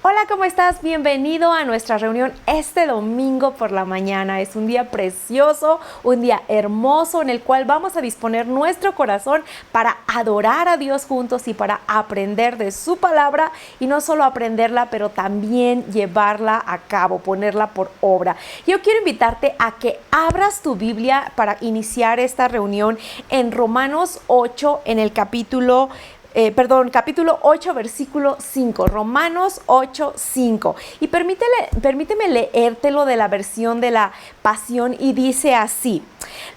Hola, ¿cómo estás? Bienvenido a nuestra reunión este domingo por la mañana. Es un día precioso, un día hermoso en el cual vamos a disponer nuestro corazón para adorar a Dios juntos y para aprender de su palabra y no solo aprenderla, pero también llevarla a cabo, ponerla por obra. Yo quiero invitarte a que abras tu Biblia para iniciar esta reunión en Romanos 8, en el capítulo 8, versículo 5, Romanos 8, 5. Y permíteme leértelo de la versión de la Pasión y dice así: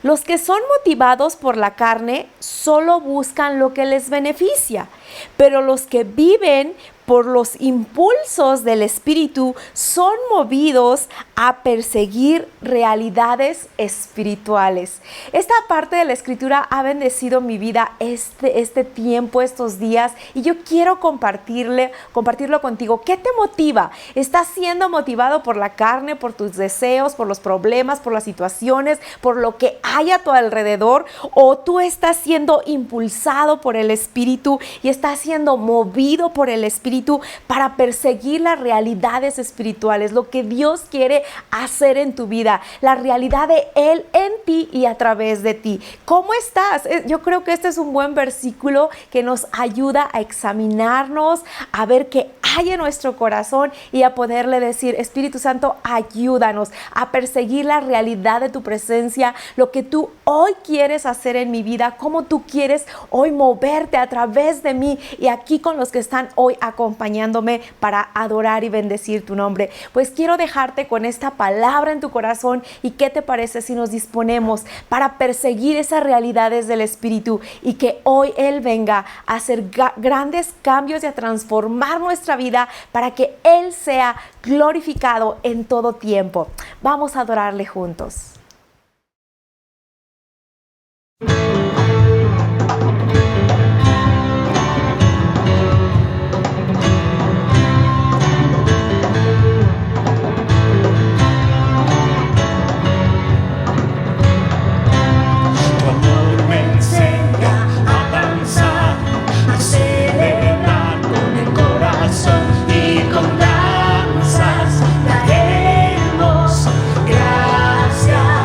los que son motivados por la carne solo buscan lo que les beneficia, pero los que viven por los impulsos del Espíritu son movidos a perseguir realidades espirituales. Esta parte de la Escritura ha bendecido mi vida este tiempo, estos días, y yo quiero compartirlo contigo. ¿Qué te motiva? ¿Estás siendo motivado por la carne, por tus deseos, por los problemas, por las situaciones, por lo que hay a tu alrededor? ¿O tú estás siendo impulsado por el Espíritu y estás siendo movido por el Espíritu para perseguir las realidades espirituales, lo que Dios quiere hacer en tu vida, la realidad de Él en ti y a través de ti? ¿Cómo estás? Yo creo que este es un buen versículo que nos ayuda a examinarnos, a ver qué hay en nuestro corazón y a poderle decir: Espíritu Santo, ayúdanos a perseguir la realidad de tu presencia, lo que tú hoy quieres hacer en mi vida, cómo tú quieres hoy moverte a través de mí y aquí con los que están hoy acompañándome para adorar y bendecir tu nombre. Pues quiero dejarte con esta palabra en tu corazón. ¿Y qué te parece si nos disponemos para perseguir esas realidades del Espíritu y que hoy Él venga a hacer grandes cambios y a transformar nuestra vida para que Él sea glorificado en todo tiempo? Vamos a adorarle juntos. Con danzas daremos gracias.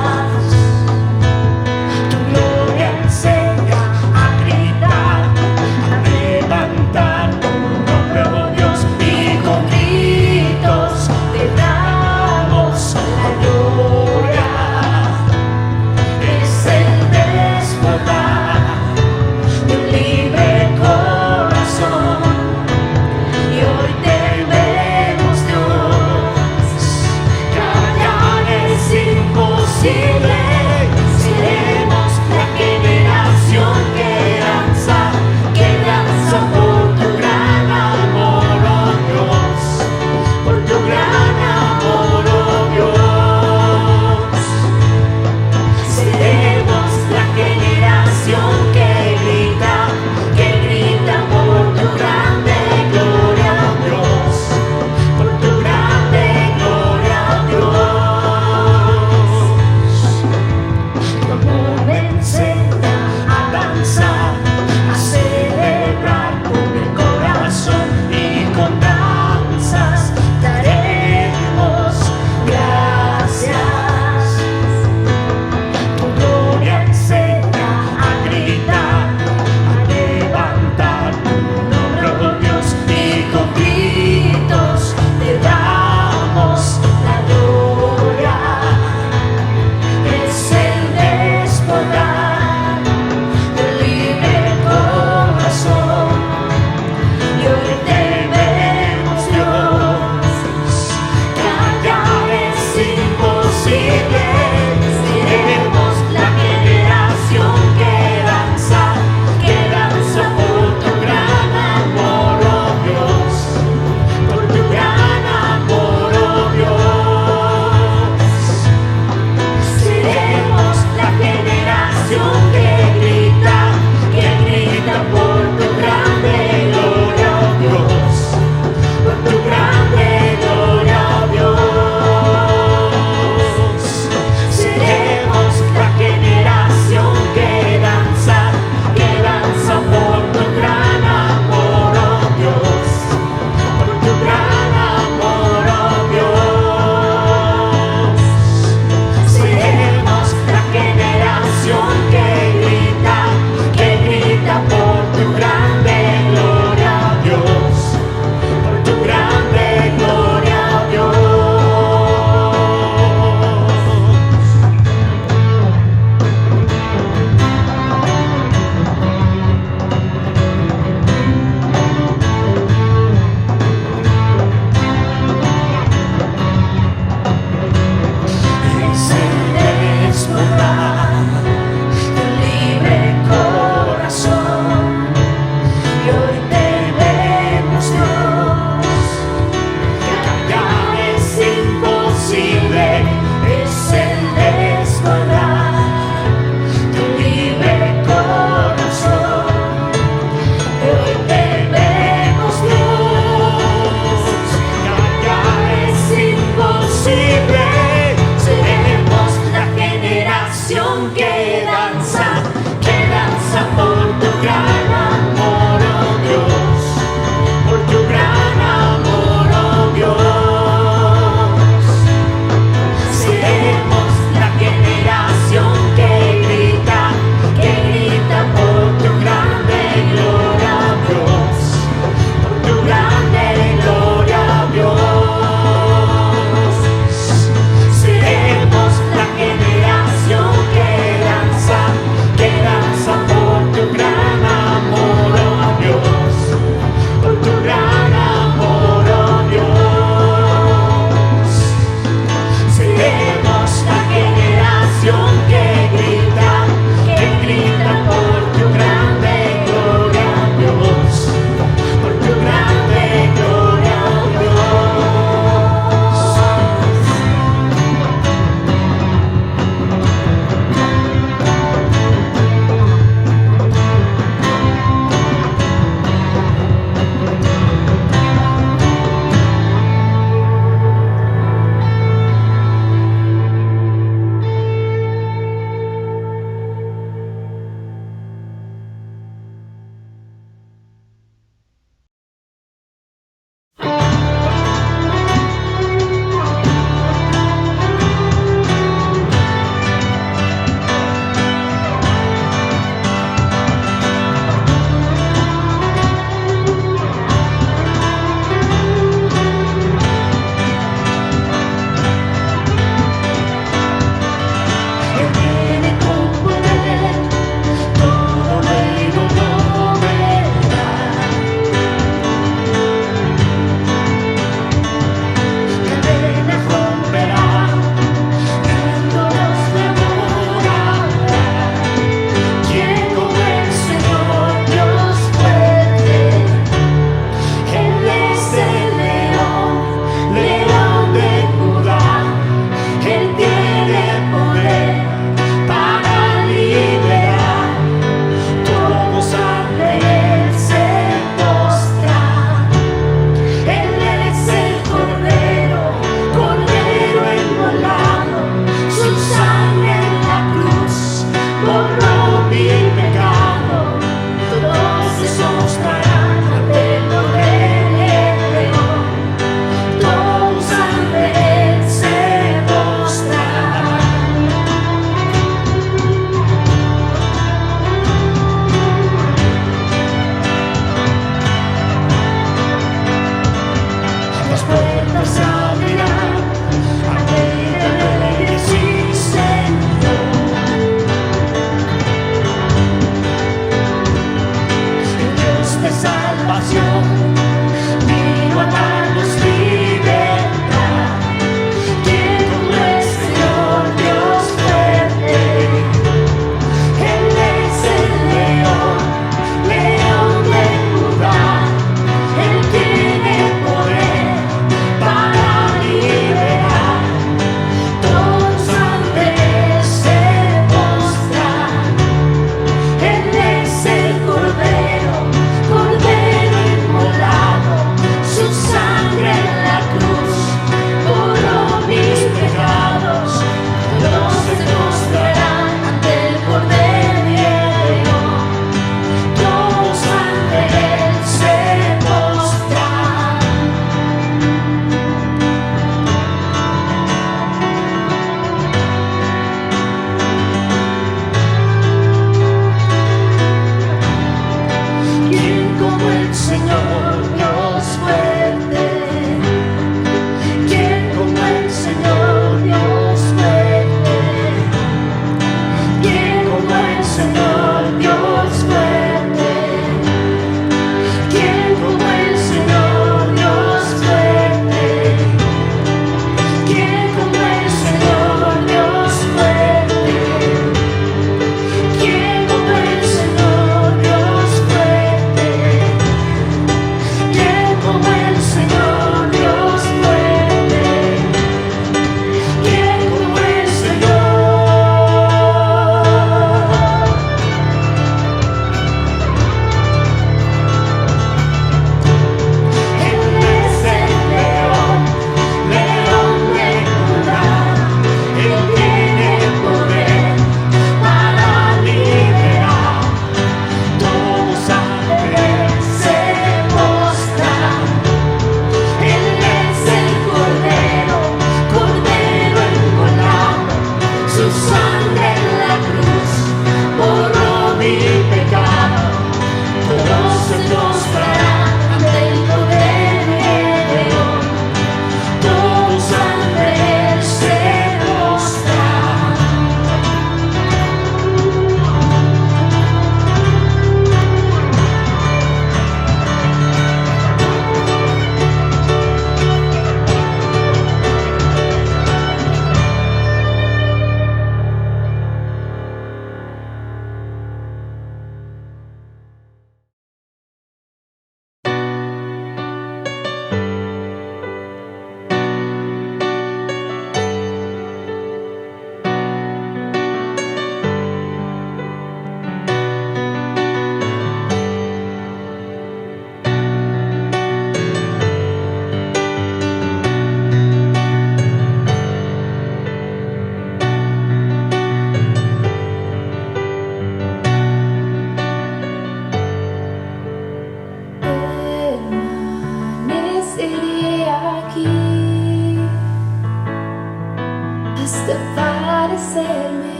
hasta parecerme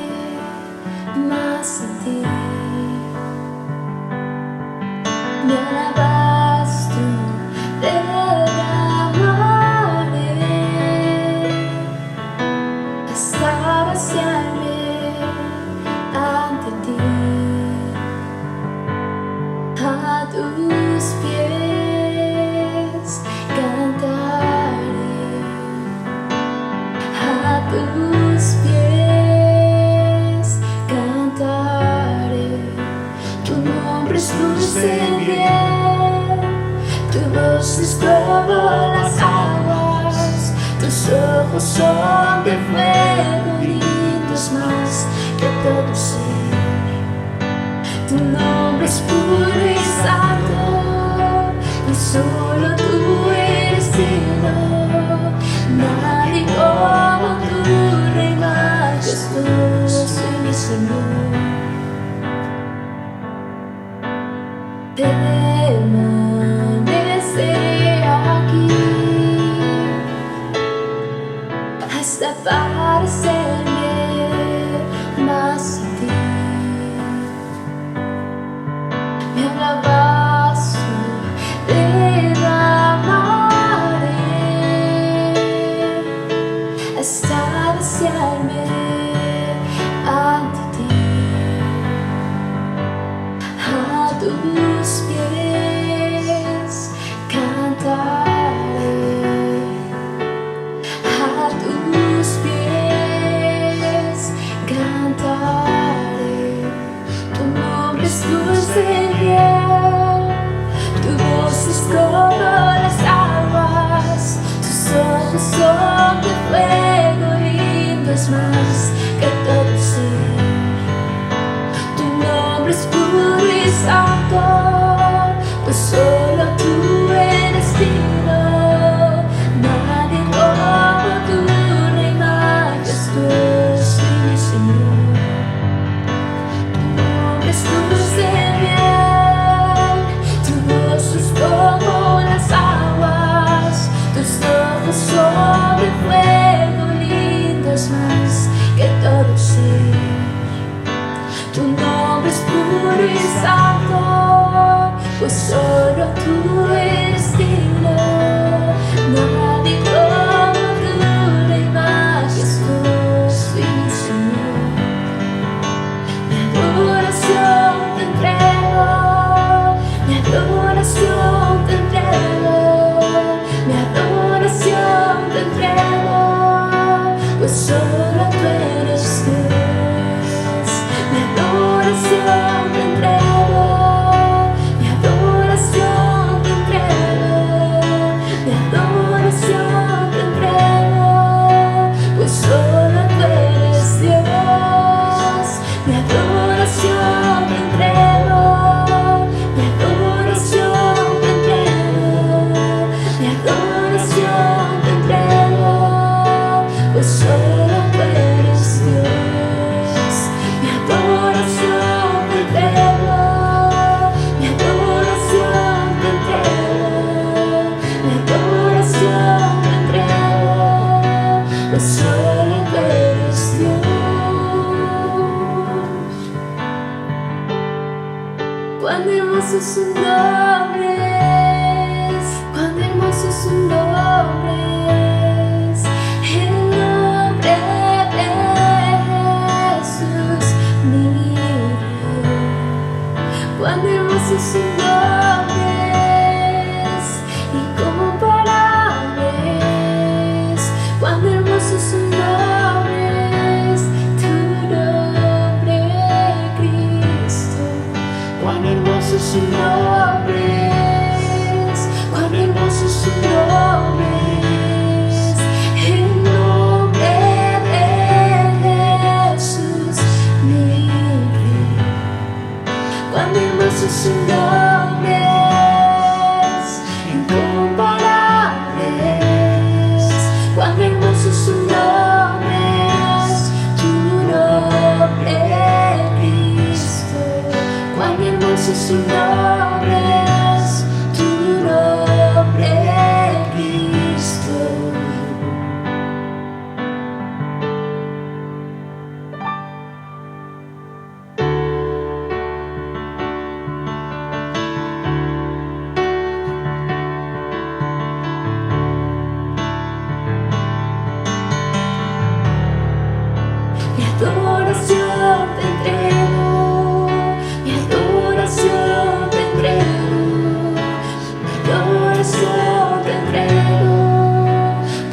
más a ti. Me alabas tú, te amaré hasta vaciarme ante ti. A tus pies cantaré, a tus pies cantaré. Tu nombre es dulce y bien, tu voz es como las aguas, tus ojos son de fuego, lindos más que todo ser. Tu nombre es puro y santo, y solo tú eres digno. Nadie como tú, Rey majestuoso y mi Señor. Permaneceré aquí hasta parecerme más a ti. Mi alabanza derramaré hasta vaciarme ante ti. A tus pies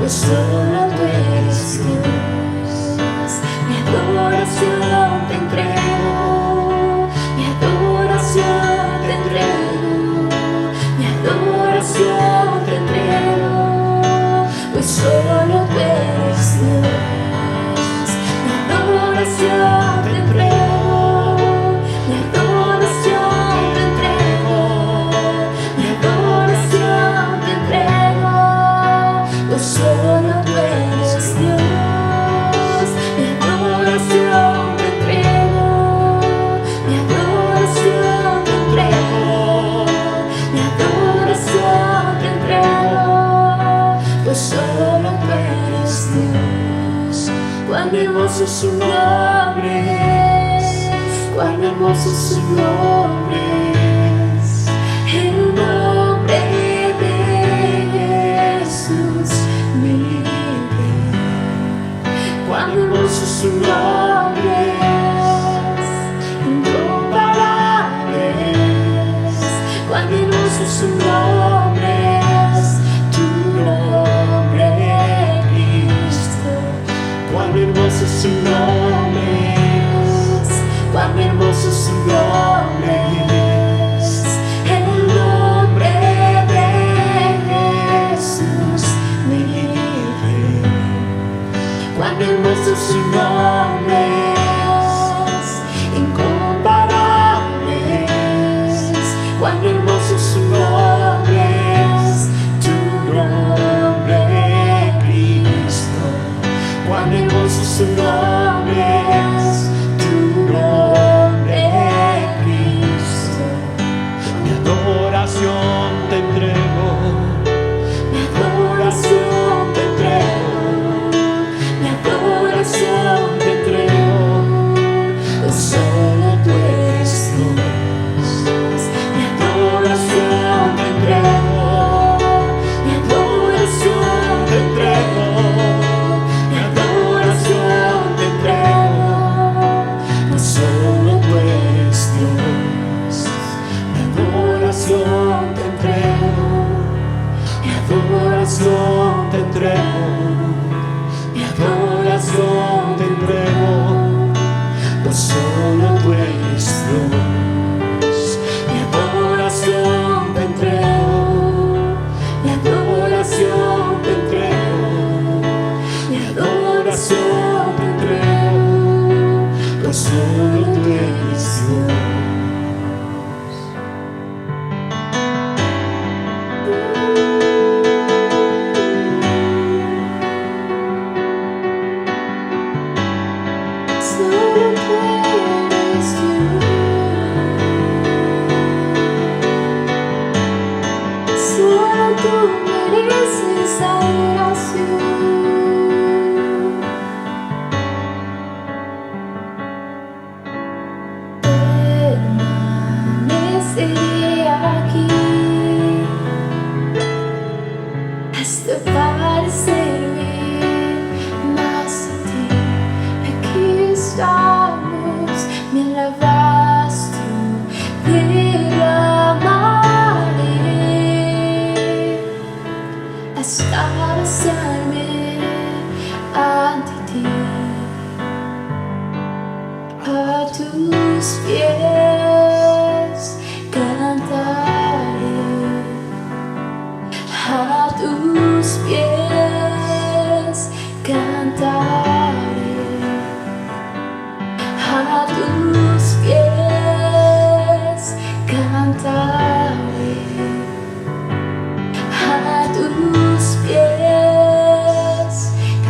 pues solo tú eres Dios. Mi adoración te entrego, mi adoración te entrego, mi adoración te entrego, pues solo tú eres Dios. Mi adoración te entrego, mi adoración te entrego, mi adoración te entrego, pues solo tú eres Dios. Mi adoración te entrego, mi adoración te entrego, mi adoración te entrego, pues solo tú eres Dios. Cuán hermoso es su nombre, cuán hermoso es su nombre, el nombre de Jesús, mi Rey. Cuán hermoso es su nombre, incomparable. Cuán hermoso es su nombre, tu nombre, Cristo. Cuán hermoso es su nombre, cuán hermoso es su nombre, el nombre de Jesús, mi Rey. Cuán hermoso es su nombre, incomparable. Cuán hermoso es su nombre, tu nombre, Cristo. Cuán hermoso es su nombre, tu nombre, Cristo. Mi adoración te entrego, Mi adoración te entrego, mi adoración te entrego, pues solo tú eres Dios. Mi adoración te entrego, mi adoración te entrego, mi adoración te entrego, pues solo tú eres Dios. Mi adoración te entrego, mi adoración te entrego, mi adoración te entrego, pues solo tú eres Dios. Mi adoración te entrego, mi adoración te entrego, mi adoración te entrego, pues solo tú eres Dios. Solo tú eres Dios. Solo tú mereces adoración. Permaneceré aquí hasta parecerme más a ti. Aquí estamos, me alabaste, derramaré hasta vaciarme ante ti. A tus pies cantaré, a tus pies cantaré, a tus pies cantaré, a tus pies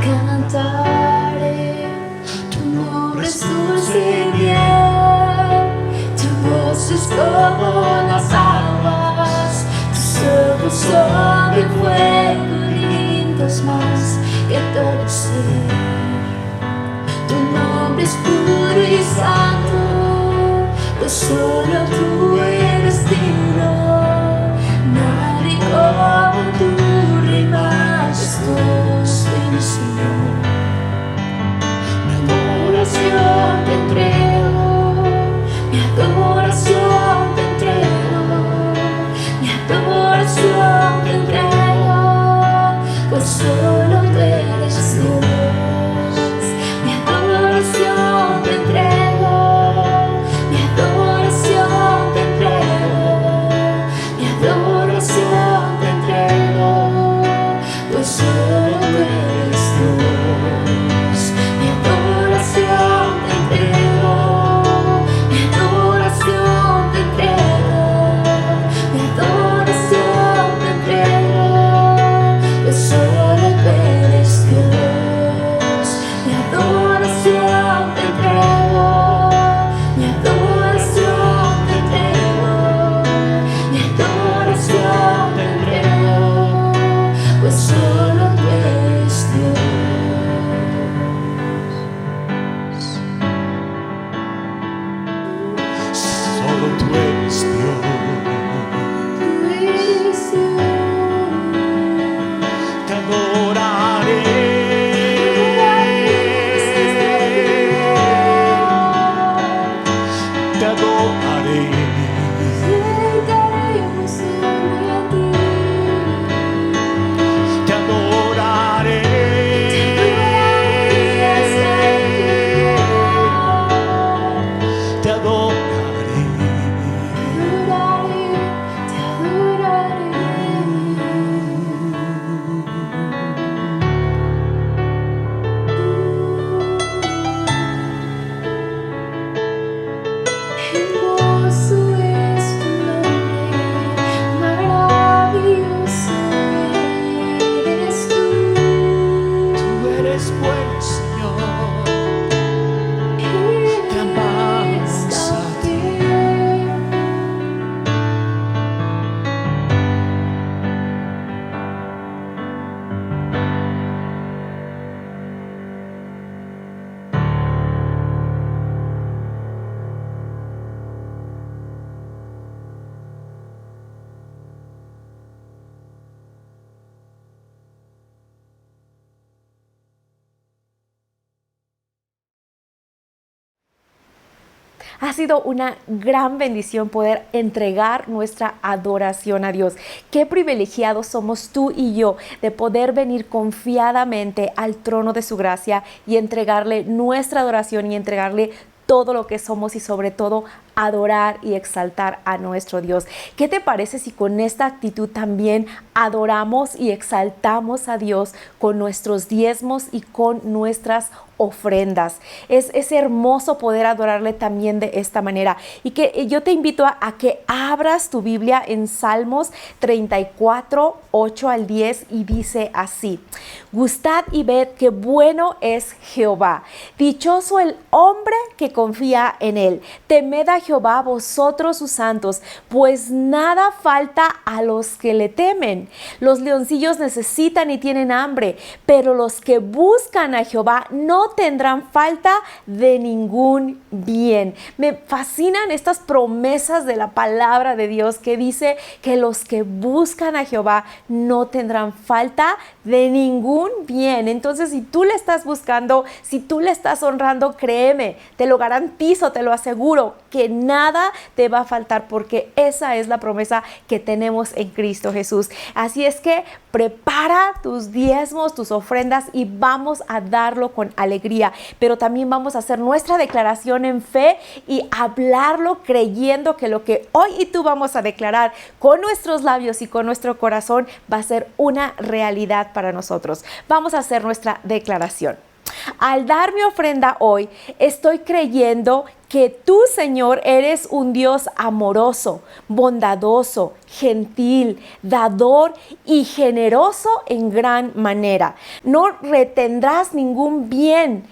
cantaré. Tu nombre es dulce y miel, tu voz es como las aguas, tus ojos son de fuego, lindos más que todo ser. Tu nombre es puro y santo, pues solo tú eres digno. Nadie como tú, Rey majestuoso y mi Señor. Mi adoración te entrego, mi adoración te entrego, mi adoración te entrego, pues solo Ha sido una gran bendición poder entregar nuestra adoración a Dios. Qué privilegiados somos tú y yo de poder venir confiadamente al trono de su gracia y entregarle nuestra adoración y entregarle todo lo que somos y sobre todo adorar y exaltar a nuestro Dios. ¿Qué te parece si con esta actitud también adoramos y exaltamos a Dios con nuestros diezmos y con nuestras ofrendas? Es hermoso poder adorarle también de esta manera. Y que yo te invito a que abras tu Biblia en Salmos 34, 8 al 10 y dice así: Gustad y ved qué bueno es Jehová. Dichoso el hombre que confía en él. Temed a Jehová vosotros sus santos, pues nada falta a los que le temen. Los leoncillos necesitan y tienen hambre, pero los que buscan a Jehová no tendrán falta de ningún bien. Me fascinan estas promesas de la palabra de Dios que dice que los que buscan a Jehová no tendrán falta de ningún bien. Entonces, si tú le estás buscando, si tú le estás honrando, créeme, te lo garantizo, te lo aseguro, que nada te va a faltar, porque esa es la promesa que tenemos en Cristo Jesús. Así es que prepara tus diezmos, tus ofrendas y vamos a darlo con alegría, pero también vamos a hacer nuestra declaración en fe y hablarlo creyendo que lo que hoy y tú vamos a declarar con nuestros labios y con nuestro corazón va a ser una realidad para nosotros. Vamos a hacer nuestra declaración. Al dar mi ofrenda hoy, estoy creyendo que tú, Señor, eres un Dios amoroso, bondadoso, gentil, dador y generoso en gran manera. No retendrás ningún bien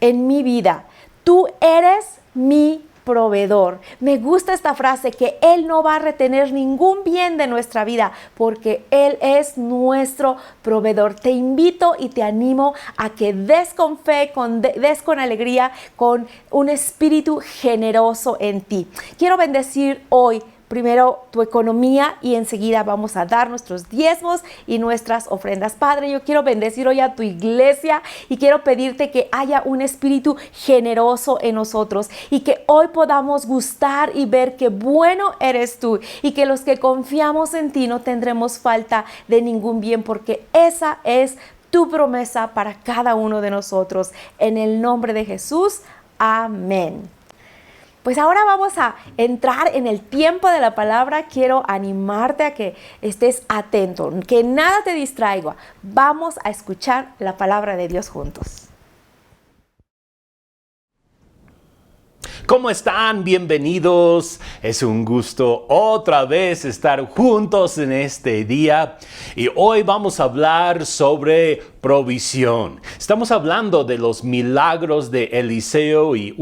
en mi vida. Tú eres mi proveedor. Me gusta esta frase, que Él no va a retener ningún bien de nuestra vida porque Él es nuestro proveedor. Te invito y te animo a que des con fe, des con alegría, con un espíritu generoso en ti. Quiero bendecir hoy primero tu economía y enseguida vamos a dar nuestros diezmos y nuestras ofrendas. Padre, yo quiero bendecir hoy a tu iglesia y quiero pedirte que haya un espíritu generoso en nosotros y que hoy podamos gustar y ver qué bueno eres tú y que los que confiamos en ti no tendremos falta de ningún bien, porque esa es tu promesa para cada uno de nosotros. En el nombre de Jesús, amén. Pues ahora vamos a entrar en el tiempo de la palabra. Quiero animarte a que estés atento, que nada te distraiga. Vamos a escuchar la palabra de Dios juntos. ¿Cómo están? Bienvenidos. Es un gusto otra vez estar juntos en este día. Y hoy vamos a hablar sobre provisión. Estamos hablando de los milagros de Eliseo y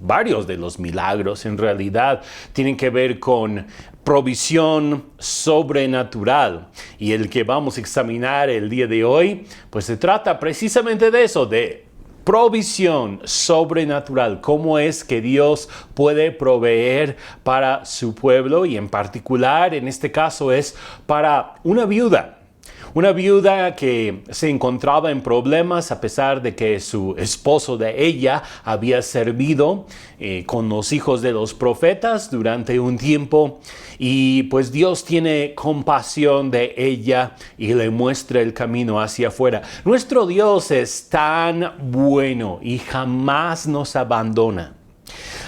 varios de los milagros en realidad tienen que ver con provisión sobrenatural. Y el que vamos a examinar el día de hoy, pues se trata precisamente de eso, de provisión sobrenatural. Cómo es que Dios puede proveer para su pueblo, y en particular en este caso es para una viuda. Una viuda que se encontraba en problemas a pesar de que su esposo de ella había servido con los hijos de los profetas durante un tiempo, y pues Dios tiene compasión de ella y le muestra el camino hacia afuera. Nuestro Dios es tan bueno y jamás nos abandona.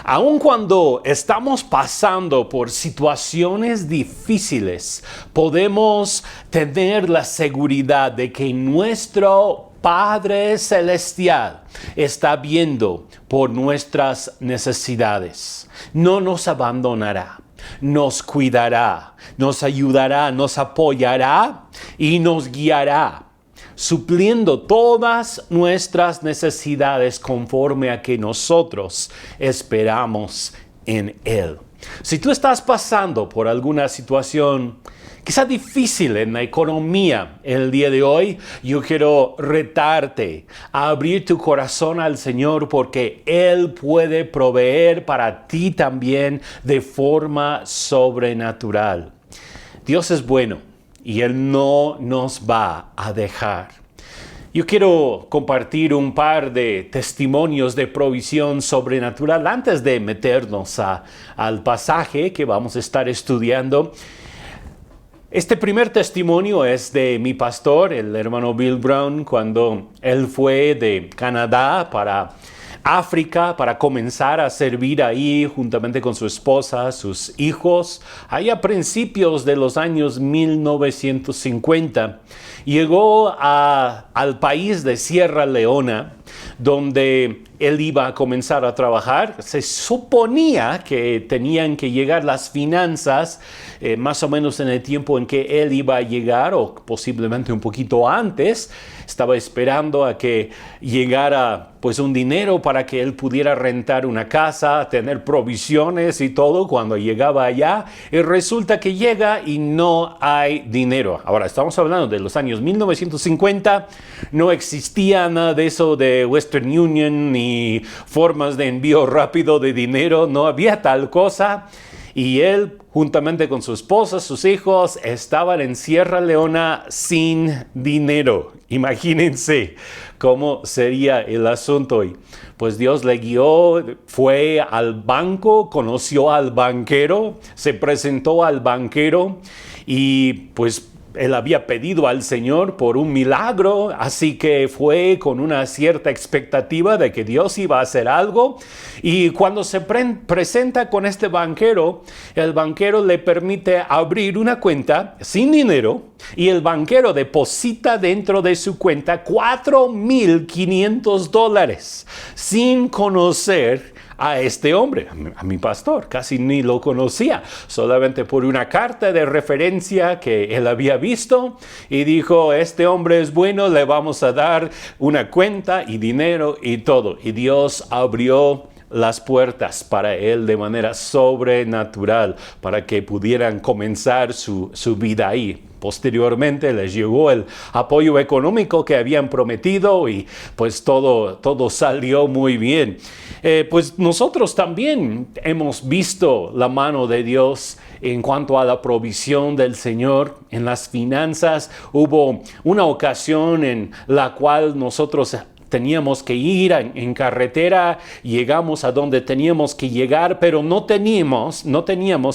Aun cuando estamos pasando por situaciones difíciles, podemos tener la seguridad de que nuestro Padre Celestial está viendo por nuestras necesidades. No nos abandonará, nos cuidará, nos ayudará, nos apoyará y nos guiará, supliendo todas nuestras necesidades conforme a que nosotros esperamos en Él. Si tú estás pasando por alguna situación quizá difícil en la economía el día de hoy, yo quiero retarte a abrir tu corazón al Señor, porque Él puede proveer para ti también de forma sobrenatural. Dios es bueno y Él no nos va a dejar. Yo quiero compartir un par de testimonios de provisión sobrenatural antes de meternos al pasaje que vamos a estar estudiando. Este primer testimonio es de mi pastor, el hermano Bill Brown, cuando él fue de Canadá para África para comenzar a servir ahí juntamente con su esposa, sus hijos, ahí a principios de los años 1950. Llegó al país de Sierra Leona, donde él iba a comenzar a trabajar. Se suponía que tenían que llegar las finanzas más o menos en el tiempo en que él iba a llegar, o posiblemente un poquito antes. Estaba esperando a que llegara pues un dinero para que él pudiera rentar una casa, tener provisiones y todo cuando llegaba allá. Y resulta que llega y no hay dinero. Ahora, estamos hablando de los años 1950. No existía nada de eso de Western Union ni formas de envío rápido de dinero. No había tal cosa. Y él, juntamente con su esposa, sus hijos, estaban en Sierra Leona sin dinero. Imagínense cómo sería el asunto. Y pues Dios le guió, fue al banco, conoció al banquero, se presentó al banquero y pues él había pedido al Señor por un milagro, así que fue con una cierta expectativa de que Dios iba a hacer algo. Y cuando se presenta con este banquero, el banquero le permite abrir una cuenta sin dinero y el banquero deposita dentro de su cuenta $4,500 sin conocer a este hombre, a mi pastor. Casi ni lo conocía, solamente por una carta de referencia que él había visto y dijo, este hombre es bueno, le vamos a dar una cuenta y dinero y todo. Y Dios abrió las puertas para él de manera sobrenatural para que pudieran comenzar su vida ahí. Posteriormente les llegó el apoyo económico que habían prometido y pues todo salió muy bien. Pues nosotros también hemos visto la mano de Dios en cuanto a la provisión del Señor en las finanzas. Hubo una ocasión en la cual nosotros teníamos que ir en carretera, llegamos a donde teníamos que llegar, pero no teníamos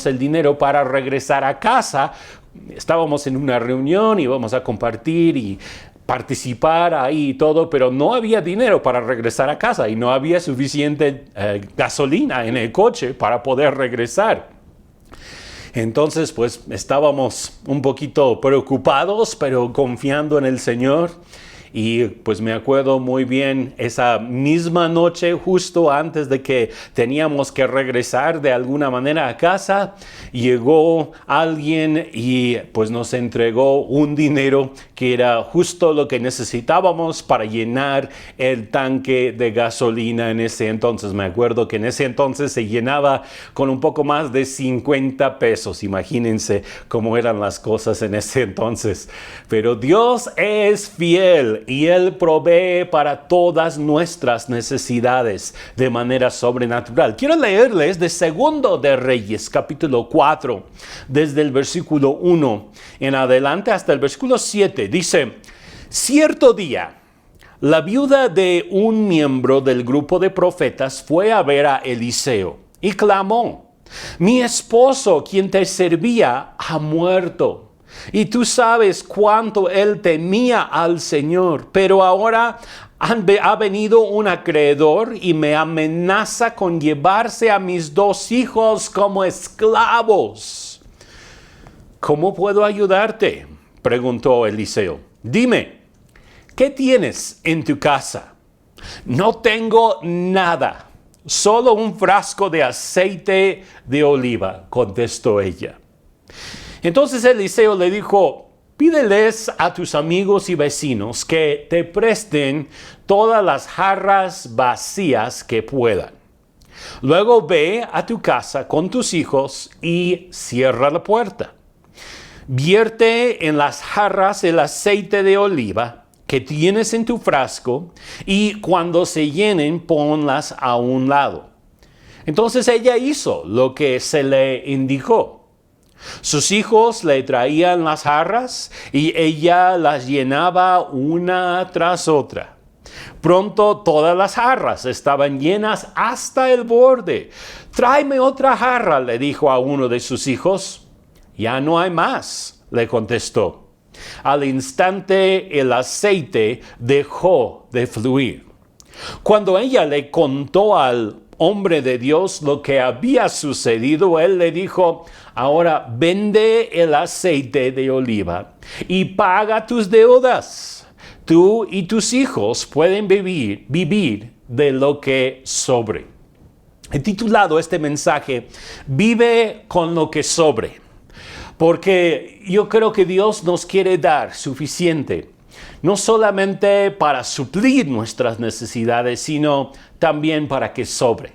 el dinero para regresar a casa. Estábamos en una reunión y íbamos a compartir y participar ahí y todo, pero no había dinero para regresar a casa y no había suficiente gasolina en el coche para poder regresar. Entonces, pues estábamos un poquito preocupados, pero confiando en el Señor. Y pues me acuerdo muy bien esa misma noche, justo antes de que teníamos que regresar de alguna manera a casa, llegó alguien y pues nos entregó un dinero que era justo lo que necesitábamos para llenar el tanque de gasolina en ese entonces. Me acuerdo que en ese entonces se llenaba con un poco más de 50 pesos. Imagínense cómo eran las cosas en ese entonces. Pero Dios es fiel. Y Él provee para todas nuestras necesidades de manera sobrenatural. Quiero leerles de Segundo de Reyes, capítulo 4, desde el versículo 1 en adelante hasta el versículo 7. Dice, cierto día, la viuda de un miembro del grupo de profetas fue a ver a Eliseo y clamó, mi esposo, quien te servía, ha muerto. Y tú sabes cuánto él temía al Señor, pero ahora ha venido un acreedor y me amenaza con llevarse a mis 2 hijos como esclavos. ¿Cómo puedo ayudarte?, preguntó Eliseo. Dime, ¿qué tienes en tu casa? No tengo nada, solo un frasco de aceite de oliva, contestó ella. Entonces Eliseo le dijo, pídeles a tus amigos y vecinos que te presten todas las jarras vacías que puedan. Luego ve a tu casa con tus hijos y cierra la puerta. Vierte en las jarras el aceite de oliva que tienes en tu frasco y cuando se llenen ponlas a un lado. Entonces ella hizo lo que se le indicó. Sus hijos le traían las jarras y ella las llenaba una tras otra. Pronto todas las jarras estaban llenas hasta el borde. «Tráeme otra jarra», le dijo a uno de sus hijos. «Ya no hay más», le contestó. Al instante el aceite dejó de fluir. Cuando ella le contó al hombre de Dios lo que había sucedido, él le dijo: «Ahora vende el aceite de oliva y paga tus deudas. Tú y tus hijos pueden vivir de lo que sobre». He titulado este mensaje «Vive con lo que sobre», porque yo creo que Dios nos quiere dar suficiente, no solamente para suplir nuestras necesidades, sino también para que sobre.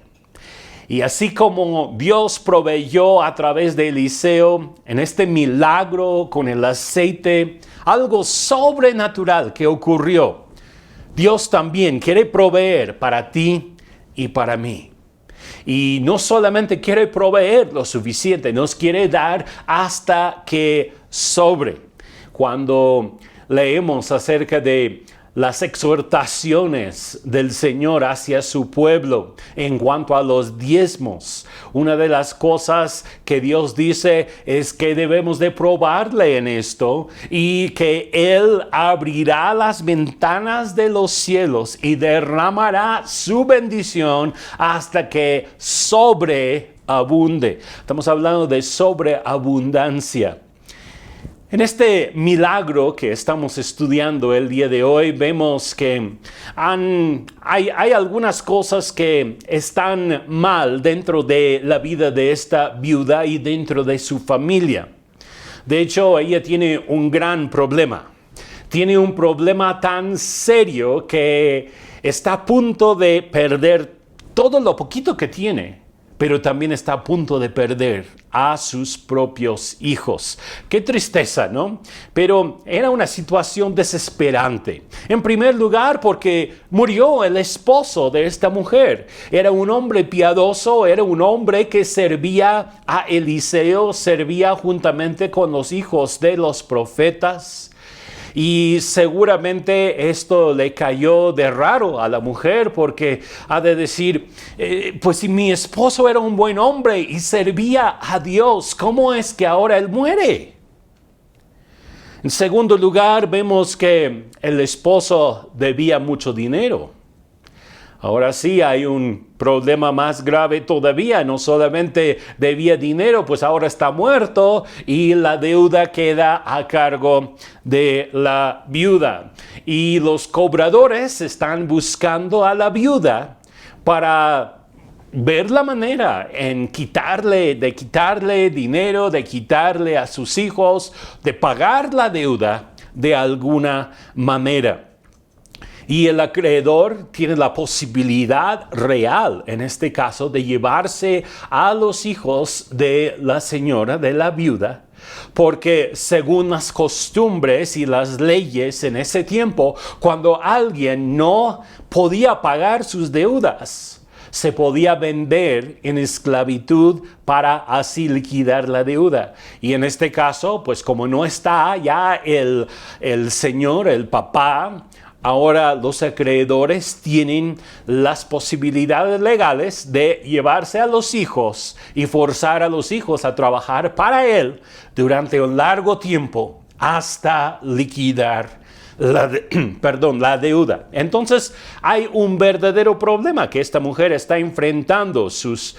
Y así como Dios proveyó a través de Eliseo en este milagro con el aceite, algo sobrenatural que ocurrió, Dios también quiere proveer para ti y para mí. Y no solamente quiere proveer lo suficiente, nos quiere dar hasta que sobre. Cuando leemos acerca de las exhortaciones del Señor hacia su pueblo en cuanto a los diezmos, una de las cosas que Dios dice es que debemos de probarle en esto y que Él abrirá las ventanas de los cielos y derramará su bendición hasta que sobreabunde. Estamos hablando de sobreabundancia. En este milagro que estamos estudiando el día de hoy, vemos que hay algunas cosas que están mal dentro de la vida de esta viuda y dentro de su familia. De hecho, ella tiene un gran problema. Tiene un problema tan serio que está a punto de perder todo lo poquito que tiene, pero también está a punto de perder a sus propios hijos. Qué tristeza, ¿no? Pero era una situación desesperante. En primer lugar, porque murió el esposo de esta mujer. Era un hombre piadoso, era un hombre que servía a Eliseo, servía juntamente con los hijos de los profetas. Y seguramente esto le cayó de raro a la mujer, porque ha de decir, pues si mi esposo era un buen hombre y servía a Dios, ¿cómo es que ahora él muere? En segundo lugar, vemos que el esposo debía mucho dinero. Ahora sí hay un problema más grave todavía. No solamente debía dinero, pues ahora está muerto y la deuda queda a cargo de la viuda. Y los cobradores están buscando a la viuda para ver la manera en quitarle dinero, de quitarle a sus hijos, de pagar la deuda de alguna manera. Y el acreedor tiene la posibilidad real, en este caso, de llevarse a los hijos de la señora, de la viuda, porque según las costumbres y las leyes en ese tiempo, cuando alguien no podía pagar sus deudas, se podía vender en esclavitud para así liquidar la deuda. Y en este caso, pues como no está ya el señor, el papá, ahora los acreedores tienen las posibilidades legales de llevarse a los hijos y forzar a los hijos a trabajar para él durante un largo tiempo hasta liquidar la deuda. Entonces hay un verdadero problema que esta mujer está enfrentando. Sus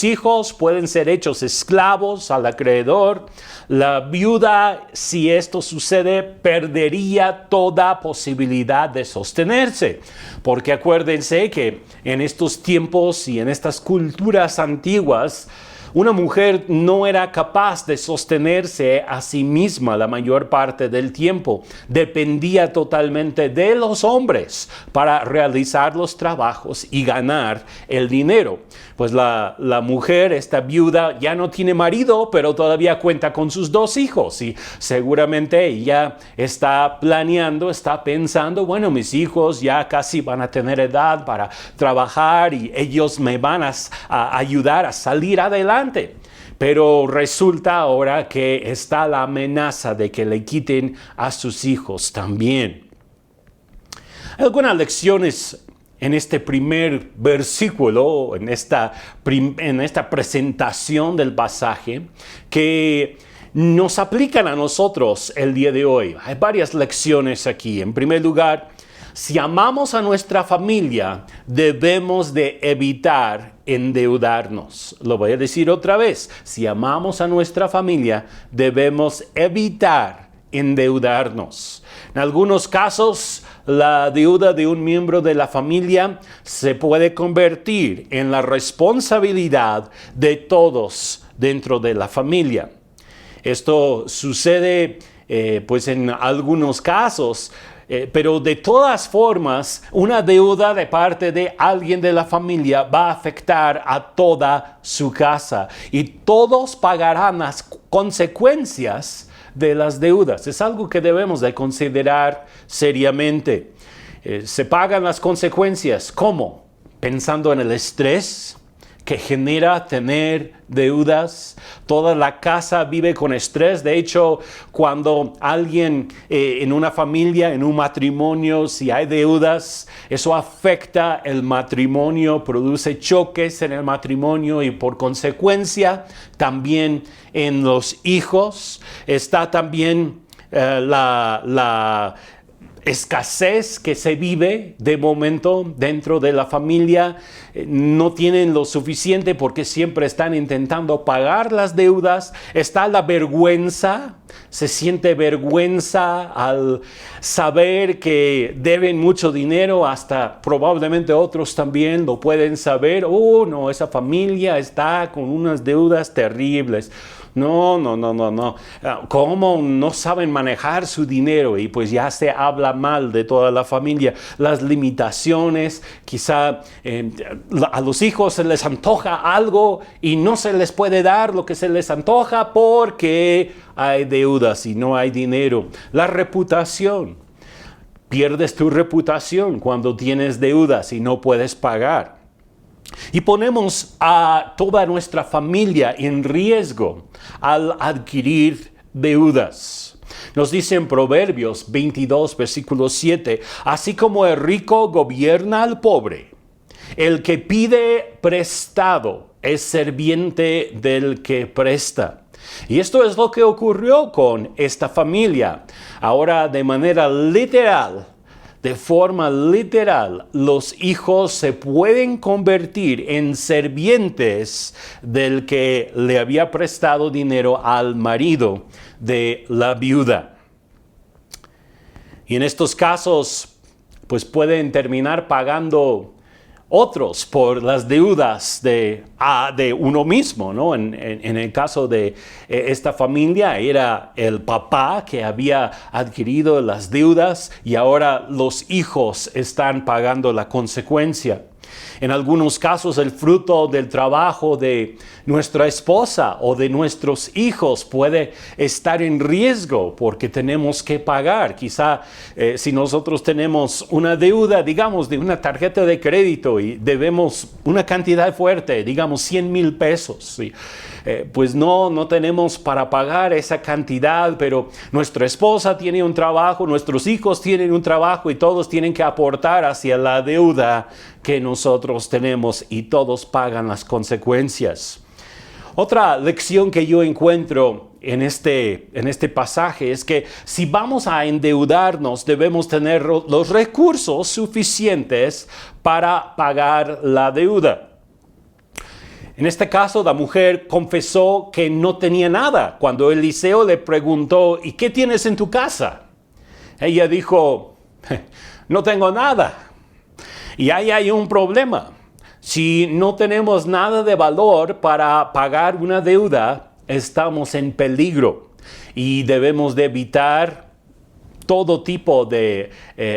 hijos pueden ser hechos esclavos al acreedor. La viuda, si esto sucede, perdería toda posibilidad de sostenerse. Porque acuérdense que en estos tiempos y en estas culturas antiguas, una mujer no era capaz de sostenerse a sí misma la mayor parte del tiempo. Dependía totalmente de los hombres para realizar los trabajos y ganar el dinero. Pues la mujer, esta viuda, ya no tiene marido, pero todavía cuenta con sus 2 hijos. Y seguramente ella está planeando, está pensando, bueno, mis hijos ya casi van a tener edad para trabajar y ellos me van a ayudar a salir adelante. Pero resulta ahora que está la amenaza de que le quiten a sus hijos también. Hay algunas lecciones en este primer versículo, en esta presentación del pasaje, que nos aplican a nosotros el día de hoy. Hay varias lecciones aquí. En primer lugar, si amamos a nuestra familia, debemos de evitar endeudarnos. Lo voy a decir otra vez. Si amamos a nuestra familia, debemos evitar endeudarnos. En algunos casos, la deuda de un miembro de la familia se puede convertir en la responsabilidad de todos dentro de la familia. Esto sucede pues en algunos casos, pero de todas formas, una deuda de parte de alguien de la familia va a afectar a toda su casa y todos pagarán las consecuencias de las deudas. Es algo que debemos de considerar seriamente. Se pagan las consecuencias. ¿Cómo? Pensando en el estrés que genera tener deudas. Toda la casa vive con estrés. De hecho, cuando alguien en una familia, en un matrimonio, si hay deudas, eso afecta el matrimonio, produce choques en el matrimonio y por consecuencia también en los hijos. Está también la escasez que se vive de momento dentro de la familia. No tienen lo suficiente porque siempre están intentando pagar las deudas. Está la vergüenza, se siente vergüenza al saber que deben mucho dinero, hasta probablemente otros también lo pueden saber. Oh, no, esa familia está con unas deudas terribles. No. ¿Cómo no saben manejar su dinero? Y pues ya se habla mal de toda la familia. Las limitaciones, quizá a los hijos se les antoja algo y no se les puede dar lo que se les antoja porque hay deudas y no hay dinero. La reputación. Pierdes tu reputación cuando tienes deudas y no puedes pagar. Y ponemos a toda nuestra familia en riesgo al adquirir deudas. Nos dice en Proverbios 22, versículo 7, así como el rico gobierna al pobre, el que pide prestado es serviente del que presta. Y esto es lo que ocurrió con esta familia. Ahora, de manera literal, de forma literal, los hijos se pueden convertir en servientes del que le había prestado dinero al marido de la viuda. Y en estos casos, pues pueden terminar pagando otros por las deudas de uno mismo, ¿no? En el caso de esta familia era el papá que había adquirido las deudas y ahora los hijos están pagando la consecuencia. En algunos casos el fruto del trabajo de nuestra esposa o de nuestros hijos puede estar en riesgo porque tenemos que pagar. Quizá si nosotros tenemos una deuda, digamos, de una tarjeta de crédito y debemos una cantidad fuerte, digamos 100,000 pesos, ¿sí? Pues no tenemos para pagar esa cantidad, pero nuestra esposa tiene un trabajo, nuestros hijos tienen un trabajo y todos tienen que aportar hacia la deuda que nosotros tenemos y todos pagan las consecuencias. Otra lección que yo encuentro en este pasaje es que si vamos a endeudarnos debemos tener los recursos suficientes para pagar la deuda. En este caso, la mujer confesó que no tenía nada. Cuando Eliseo le preguntó, ¿y qué tienes en tu casa? Ella dijo, no tengo nada. Y ahí hay un problema. Si no tenemos nada de valor para pagar una deuda, estamos en peligro. Y debemos de evitar todo tipo de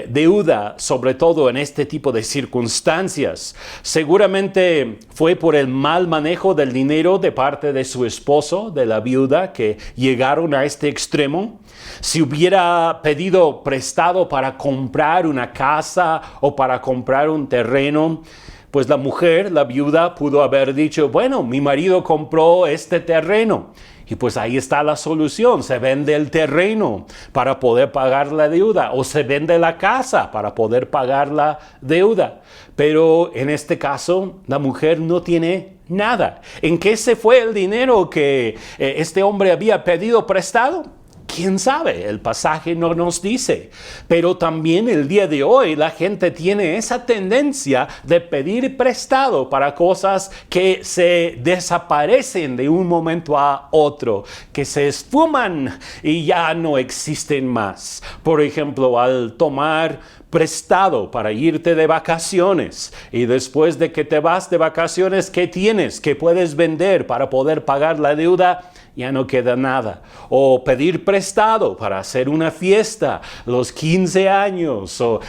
deuda, sobre todo en este tipo de circunstancias. Seguramente fue por el mal manejo del dinero de parte de su esposo, de la viuda, que llegaron a este extremo. Si hubiera pedido prestado para comprar una casa o para comprar un terreno, Pues la mujer, la viuda, pudo haber dicho, bueno, mi marido compró este terreno. Y pues ahí está la solución, se vende el terreno para poder pagar la deuda o se vende la casa para poder pagar la deuda. Pero en este caso, la mujer no tiene nada. ¿En qué se fue el dinero que este hombre había pedido prestado? ¿Quién sabe? El pasaje no nos dice. Pero también el día de hoy la gente tiene esa tendencia de pedir prestado para cosas que se desaparecen de un momento a otro, que se esfuman y ya no existen más. Por ejemplo, al tomar prestado para irte de vacaciones y después de que te vas de vacaciones, ¿qué tienes? ¿Qué puedes vender para poder pagar la deuda? Ya no queda nada. O pedir prestado para hacer una fiesta, los 15 años o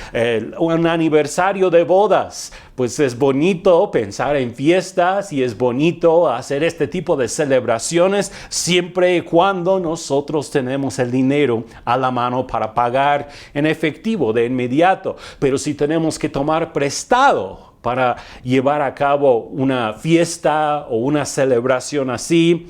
un aniversario de bodas. Pues es bonito pensar en fiestas y es bonito hacer este tipo de celebraciones siempre y cuando nosotros tenemos el dinero a la mano para pagar en efectivo de inmediato. Pero si tenemos que tomar prestado para llevar a cabo una fiesta o una celebración así,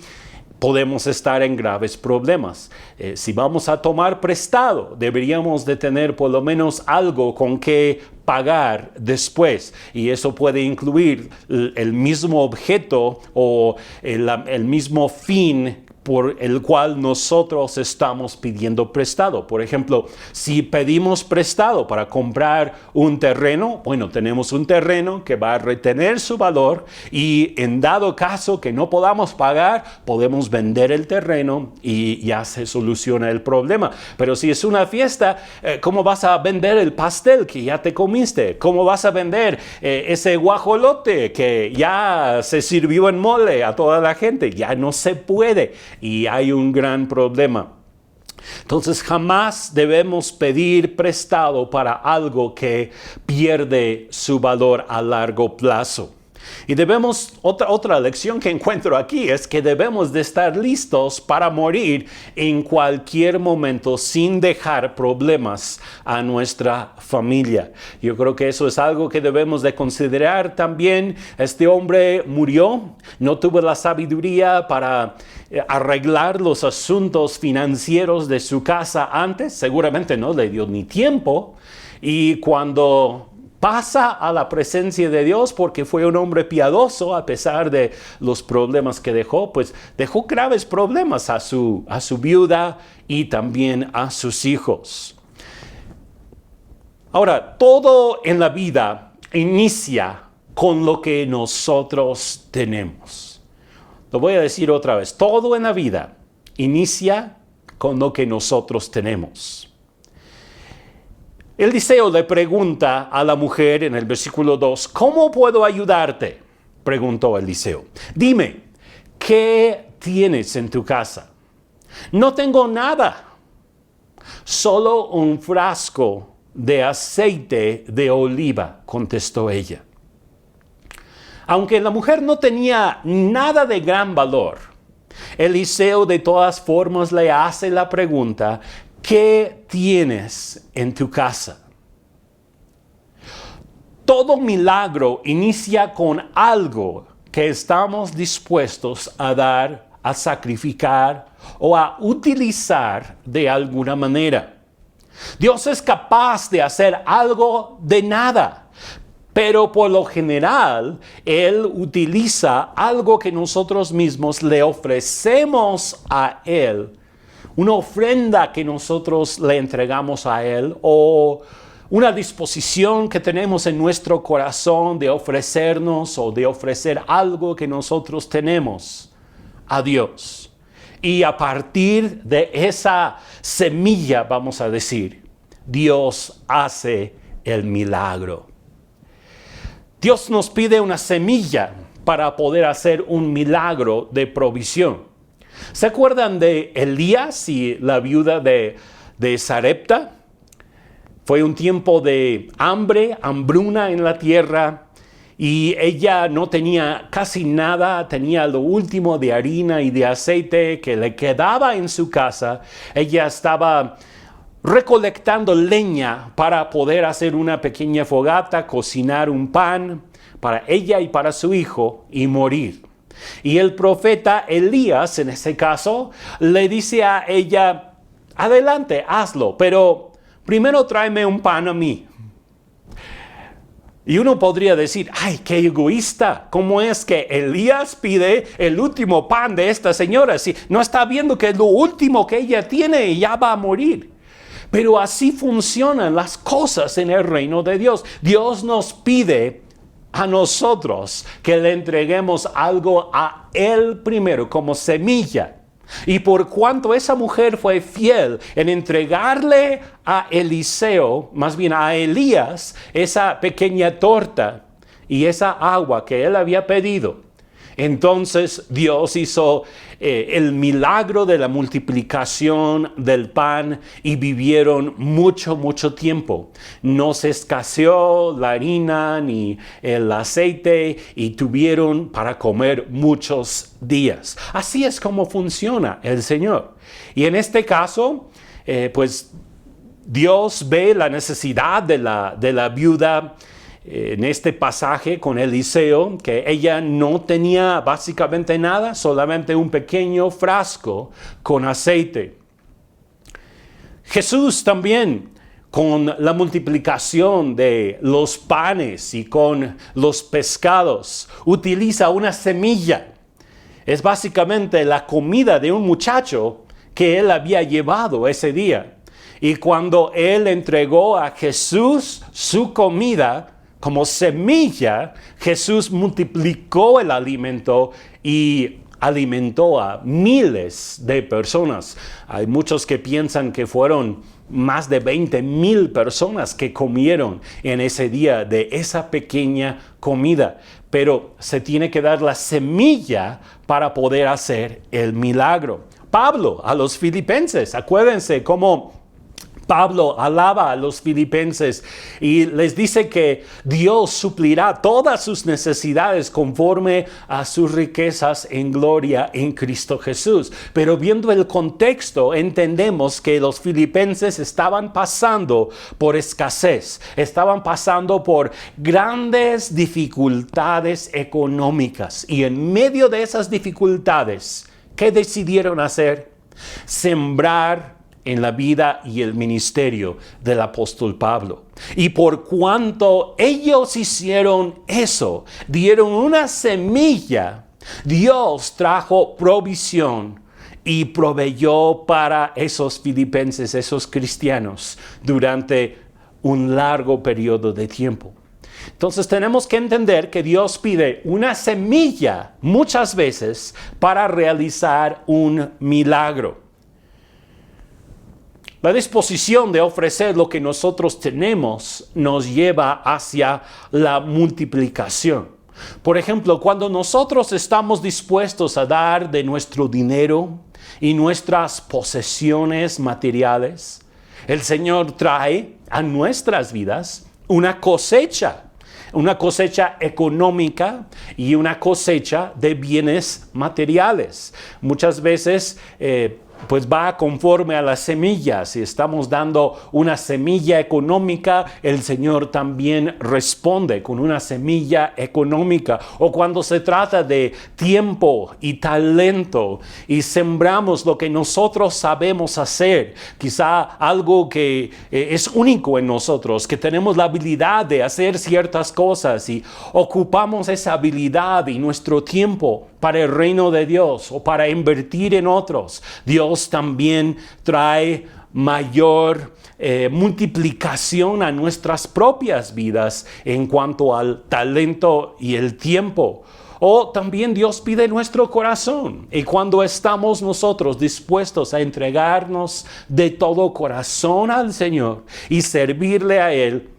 podemos estar en graves problemas. Si vamos a tomar prestado, deberíamos de tener por lo menos algo con que pagar después. Y eso puede incluir el mismo objeto o el mismo fin por el cual nosotros estamos pidiendo prestado. Por ejemplo, si pedimos prestado para comprar un terreno, bueno, tenemos un terreno que va a retener su valor y en dado caso que no podamos pagar, podemos vender el terreno y ya se soluciona el problema. Pero si es una fiesta, ¿cómo vas a vender el pastel que ya te comiste? ¿Cómo vas a vender ese guajolote que ya se sirvió en mole a toda la gente? Ya no se puede. Y hay un gran problema. Entonces jamás debemos pedir prestado para algo que pierde su valor a largo plazo. Y otra lección que encuentro aquí es que debemos de estar listos para morir en cualquier momento sin dejar problemas a nuestra familia. Yo creo que eso es algo que debemos de considerar también. Este hombre murió, no tuvo la sabiduría para arreglar los asuntos financieros de su casa antes, seguramente no le dio ni tiempo, y cuando pasa a la presencia de Dios porque fue un hombre piadoso a pesar de los problemas que dejó, pues dejó graves problemas a su viuda y también a sus hijos. Ahora, todo en la vida inicia con lo que nosotros tenemos. Lo voy a decir otra vez, todo en la vida inicia con lo que nosotros tenemos. Eliseo le pregunta a la mujer en el versículo 2, ¿cómo puedo ayudarte? Preguntó Eliseo. Dime, ¿qué tienes en tu casa? No tengo nada, solo un frasco de aceite de oliva, contestó ella. Aunque la mujer no tenía nada de gran valor, Eliseo de todas formas le hace la pregunta, ¿qué tienes en tu casa? Todo milagro inicia con algo que estamos dispuestos a dar, a sacrificar o a utilizar de alguna manera. Dios es capaz de hacer algo de nada, pero por lo general Él utiliza algo que nosotros mismos le ofrecemos a Él. Una ofrenda que nosotros le entregamos a Él o una disposición que tenemos en nuestro corazón de ofrecernos o de ofrecer algo que nosotros tenemos a Dios. Y a partir de esa semilla, vamos a decir, Dios hace el milagro. Dios nos pide una semilla para poder hacer un milagro de provisión. ¿Se acuerdan de Elías y la viuda de Sarepta? Fue un tiempo de hambruna en la tierra y ella no tenía casi nada, tenía lo último de harina y de aceite que le quedaba en su casa. Ella estaba recolectando leña para poder hacer una pequeña fogata, cocinar un pan para ella y para su hijo y morir. Y el profeta Elías, en ese caso, le dice a ella, adelante, hazlo, pero primero tráeme un pan a mí. Y uno podría decir, ay, qué egoísta, ¿cómo es que Elías pide el último pan de esta señora? Si no está viendo que es lo último que ella tiene y ya va a morir. Pero así funcionan las cosas en el reino de Dios. Dios nos pide a nosotros que le entreguemos algo a Él primero como semilla. Y por cuanto esa mujer fue fiel en entregarle a Eliseo, más bien a Elías, esa pequeña torta y esa agua que él había pedido, entonces Dios hizo el milagro de la multiplicación del pan y vivieron mucho tiempo. No se escaseó la harina ni el aceite y tuvieron para comer muchos días. Así es como funciona el Señor. Y en este caso, pues Dios ve la necesidad de la viuda en este pasaje con Eliseo, que ella no tenía básicamente nada, solamente un pequeño frasco con aceite. Jesús también, con la multiplicación de los panes y con los pescados, utiliza una semilla. Es básicamente la comida de un muchacho que él había llevado ese día. Y cuando él entregó a Jesús su comida, como semilla, Jesús multiplicó el alimento y alimentó a miles de personas. Hay muchos que piensan que fueron más de 20,000 personas que comieron en ese día de esa pequeña comida. Pero se tiene que dar la semilla para poder hacer el milagro. Pablo a los filipenses, acuérdense cómo Pablo alaba a los filipenses y les dice que Dios suplirá todas sus necesidades conforme a sus riquezas en gloria en Cristo Jesús. Pero viendo el contexto, entendemos que los filipenses estaban pasando por escasez, estaban pasando por grandes dificultades económicas. Y en medio de esas dificultades, ¿qué decidieron hacer? Sembrar en la vida y el ministerio del apóstol Pablo. Y por cuanto ellos hicieron eso, dieron una semilla, Dios trajo provisión y proveyó para esos filipenses, esos cristianos, durante un largo periodo de tiempo. Entonces tenemos que entender que Dios pide una semilla muchas veces para realizar un milagro. La disposición de ofrecer lo que nosotros tenemos nos lleva hacia la multiplicación. Por ejemplo, cuando nosotros estamos dispuestos a dar de nuestro dinero y nuestras posesiones materiales, el Señor trae a nuestras vidas una cosecha económica y una cosecha de bienes materiales. Muchas veces pues va conforme a las semillas. Si estamos dando una semilla económica, el Señor también responde con una semilla económica. O cuando se trata de tiempo y talento y sembramos lo que nosotros sabemos hacer, quizá algo que es único en nosotros, que tenemos la habilidad de hacer ciertas cosas y ocupamos esa habilidad y nuestro tiempo para el reino de Dios o para invertir en otros. Dios también trae mayor multiplicación a nuestras propias vidas en cuanto al talento y el tiempo. O también Dios pide nuestro corazón. Y cuando estamos nosotros dispuestos a entregarnos de todo corazón al Señor y servirle a Él,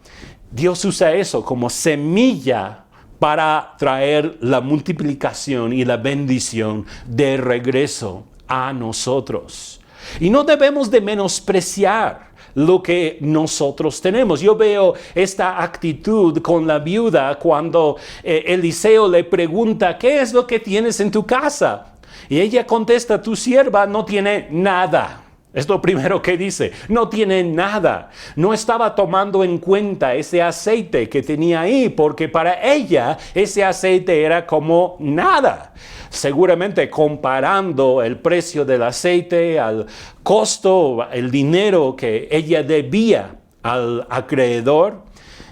Dios usa eso como semilla para traer la multiplicación y la bendición de regreso a nosotros. Y no debemos de menospreciar lo que nosotros tenemos. Yo veo esta actitud con la viuda cuando Eliseo le pregunta, ¿qué es lo que tienes en tu casa? Y ella contesta, tu sierva no tiene nada. Es lo primero que dice. No tiene nada. No estaba tomando en cuenta ese aceite que tenía ahí, porque para ella ese aceite era como nada. Seguramente comparando el precio del aceite al costo, el dinero que ella debía al acreedor,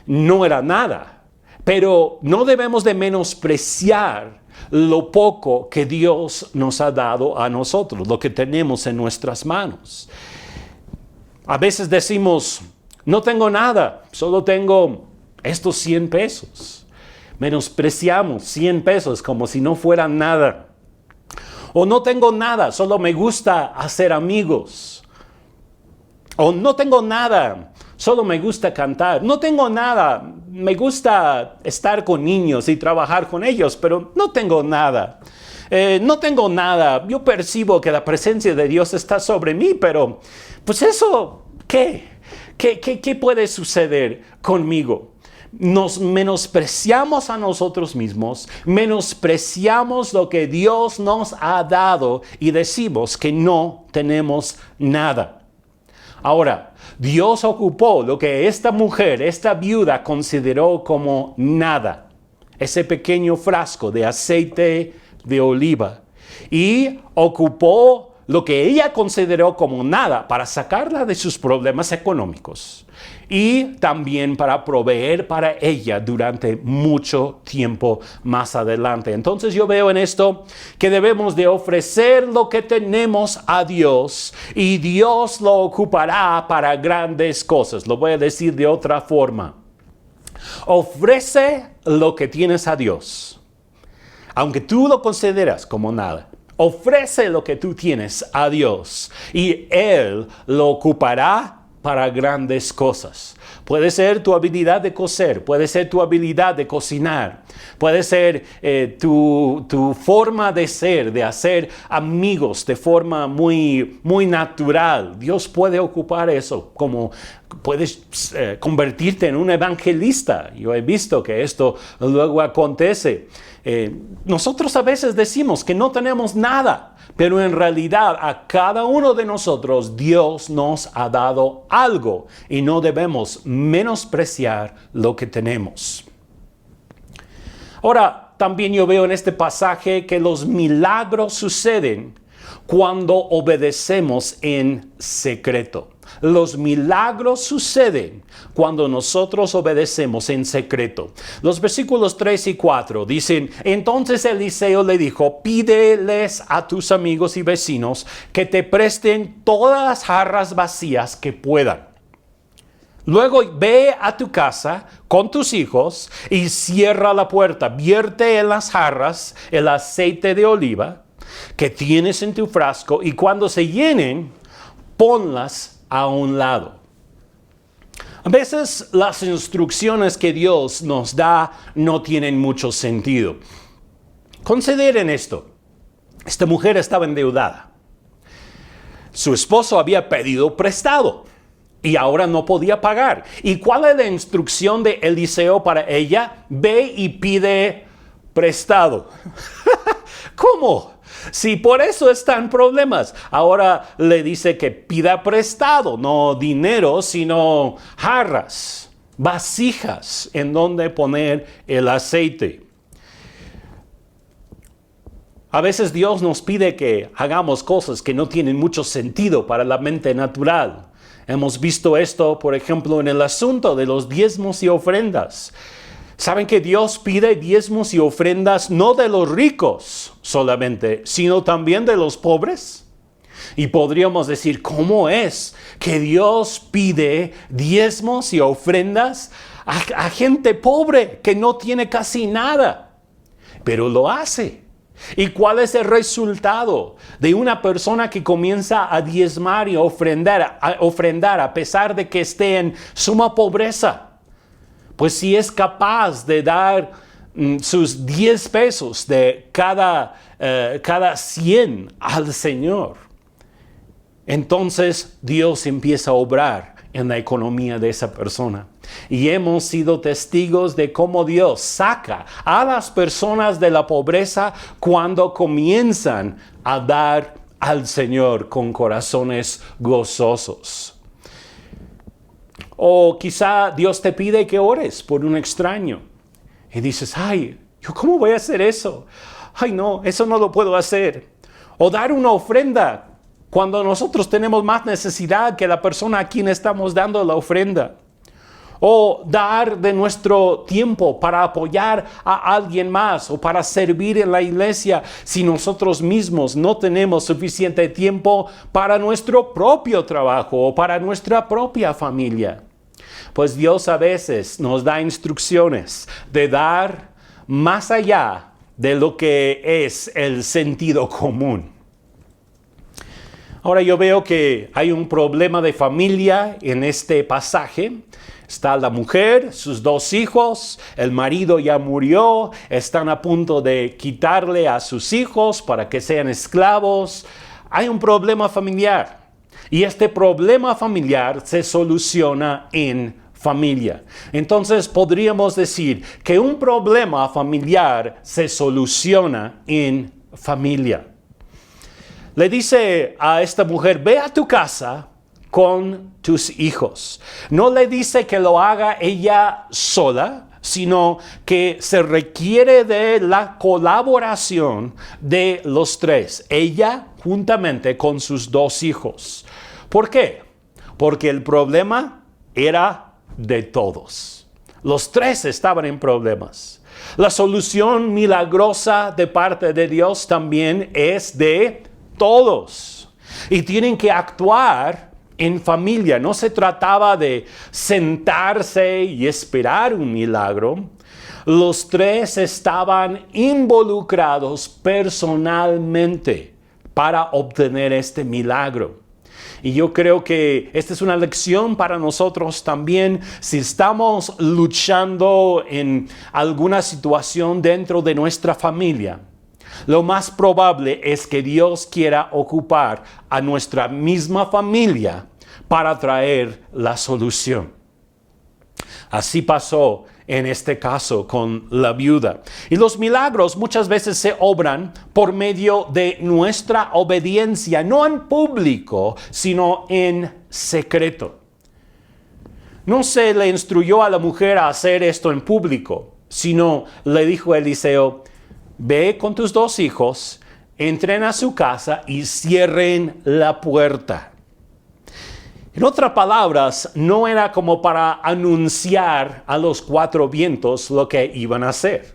no era nada. Pero no debemos de menospreciar lo poco que Dios nos ha dado a nosotros, lo que tenemos en nuestras manos. A veces decimos, no tengo nada, solo tengo estos 100 pesos. Menospreciamos 100 pesos como si no fueran nada. O no tengo nada, solo me gusta hacer amigos. O no tengo nada, solo me gusta cantar. No tengo nada, me gusta estar con niños y trabajar con ellos, pero no tengo nada. No tengo nada, yo percibo que la presencia de Dios está sobre mí, pero pues eso, ¿qué? ¿Qué puede suceder conmigo? Nos menospreciamos a nosotros mismos, menospreciamos lo que Dios nos ha dado y decimos que no tenemos nada. Ahora, Dios ocupó lo que esta mujer, esta viuda, consideró como nada. Ese pequeño frasco de aceite de oliva. Y ocupó lo que ella consideró como nada para sacarla de sus problemas económicos. Y también para proveer para ella durante mucho tiempo más adelante. Entonces yo veo en esto que debemos de ofrecer lo que tenemos a Dios y Dios lo ocupará para grandes cosas. Lo voy a decir de otra forma. Ofrece lo que tienes a Dios, aunque tú lo consideras como nada. Ofrece lo que tú tienes a Dios y Él lo ocupará para grandes cosas. Puede ser tu habilidad de coser, puede ser tu habilidad de cocinar, puede ser tu forma de ser, de hacer amigos de forma muy, muy natural. Dios puede ocupar eso, como puedes convertirte en un evangelista. Yo he visto que esto luego acontece. Nosotros a veces decimos que no tenemos nada, pero en realidad a cada uno de nosotros Dios nos ha dado algo y no debemos menospreciar lo que tenemos. Ahora, también yo veo en este pasaje que los milagros suceden cuando obedecemos en secreto. Los milagros suceden cuando nosotros obedecemos en secreto. Los versículos 3 y 4 dicen, entonces Eliseo le dijo, pídeles a tus amigos y vecinos que te presten todas las jarras vacías que puedan. Luego ve a tu casa con tus hijos y cierra la puerta. Vierte en las jarras el aceite de oliva que tienes en tu frasco y cuando se llenen, ponlas a un lado. A veces las instrucciones que Dios nos da no tienen mucho sentido. Consideren esto. Esta mujer estaba endeudada. Su esposo había pedido prestado y ahora no podía pagar. ¿Y cuál es la instrucción de Eliseo para ella? Ve y pide prestado. ¿Cómo? Si por eso están problemas. Ahora le dice que pida prestado, no dinero, sino jarras, vasijas en donde poner el aceite. A veces Dios nos pide que hagamos cosas que no tienen mucho sentido para la mente natural. Hemos visto esto, por ejemplo, en el asunto de los diezmos y ofrendas. ¿Saben que Dios pide diezmos y ofrendas no de los ricos solamente, sino también de los pobres? Y podríamos decir, ¿cómo es que Dios pide diezmos y ofrendas a gente pobre que no tiene casi nada? Pero lo hace. ¿Y cuál es el resultado de una persona que comienza a diezmar y ofrendar a pesar de que esté en suma pobreza? Pues si es capaz de dar sus 10 pesos de cada 100 al Señor, entonces Dios empieza a obrar en la economía de esa persona. Y hemos sido testigos de cómo Dios saca a las personas de la pobreza cuando comienzan a dar al Señor con corazones gozosos. O quizá Dios te pide que ores por un extraño y dices, ay, ¿yo cómo voy a hacer eso? Ay, no, eso no lo puedo hacer. O dar una ofrenda cuando nosotros tenemos más necesidad que la persona a quien estamos dando la ofrenda. O dar de nuestro tiempo para apoyar a alguien más o para servir en la iglesia si nosotros mismos no tenemos suficiente tiempo para nuestro propio trabajo o para nuestra propia familia. Pues Dios a veces nos da instrucciones de dar más allá de lo que es el sentido común. Ahora yo veo que hay un problema de familia en este pasaje. Está la mujer, sus 2 hijos, el marido ya murió, están a punto de quitarle a sus hijos para que sean esclavos. Hay un problema familiar y este problema familiar se soluciona en familia. Entonces podríamos decir que un problema familiar se soluciona en familia. Le dice a esta mujer, ve a tu casa con tus hijos. No le dice que lo haga ella sola, sino que se requiere de la colaboración de los 3. Ella juntamente con sus 2 hijos. ¿Por qué? Porque el problema era de todos. Los 3 estaban en problemas. La solución milagrosa de parte de Dios también es de todos. Y tienen que actuar en familia. No se trataba de sentarse y esperar un milagro. Los 3 estaban involucrados personalmente para obtener este milagro. Y yo creo que esta es una lección para nosotros también si estamos luchando en alguna situación dentro de nuestra familia. Lo más probable es que Dios quiera ocupar a nuestra misma familia para traer la solución. Así pasó en este caso con la viuda. Y los milagros muchas veces se obran por medio de nuestra obediencia, no en público, sino en secreto. No se le instruyó a la mujer a hacer esto en público, sino le dijo a Eliseo, ve con tus 2 hijos, entren a su casa y cierren la puerta. En otras palabras, no era como para anunciar a los 4 vientos lo que iban a hacer.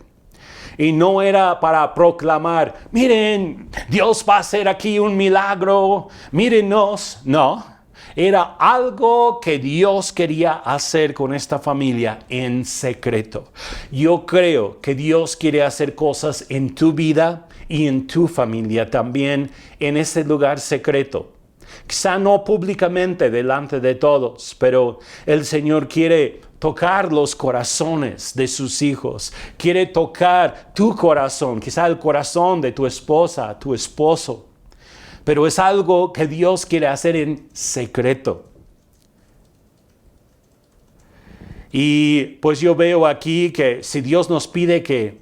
Y no era para proclamar, miren, Dios va a hacer aquí un milagro, mírennos. No, era algo que Dios quería hacer con esta familia en secreto. Yo creo que Dios quiere hacer cosas en tu vida y en tu familia también en ese lugar secreto. Quizá no públicamente delante de todos, pero el Señor quiere tocar los corazones de sus hijos. Quiere tocar tu corazón, quizá el corazón de tu esposa, tu esposo. Pero es algo que Dios quiere hacer en secreto. Y pues yo veo aquí que si Dios nos pide que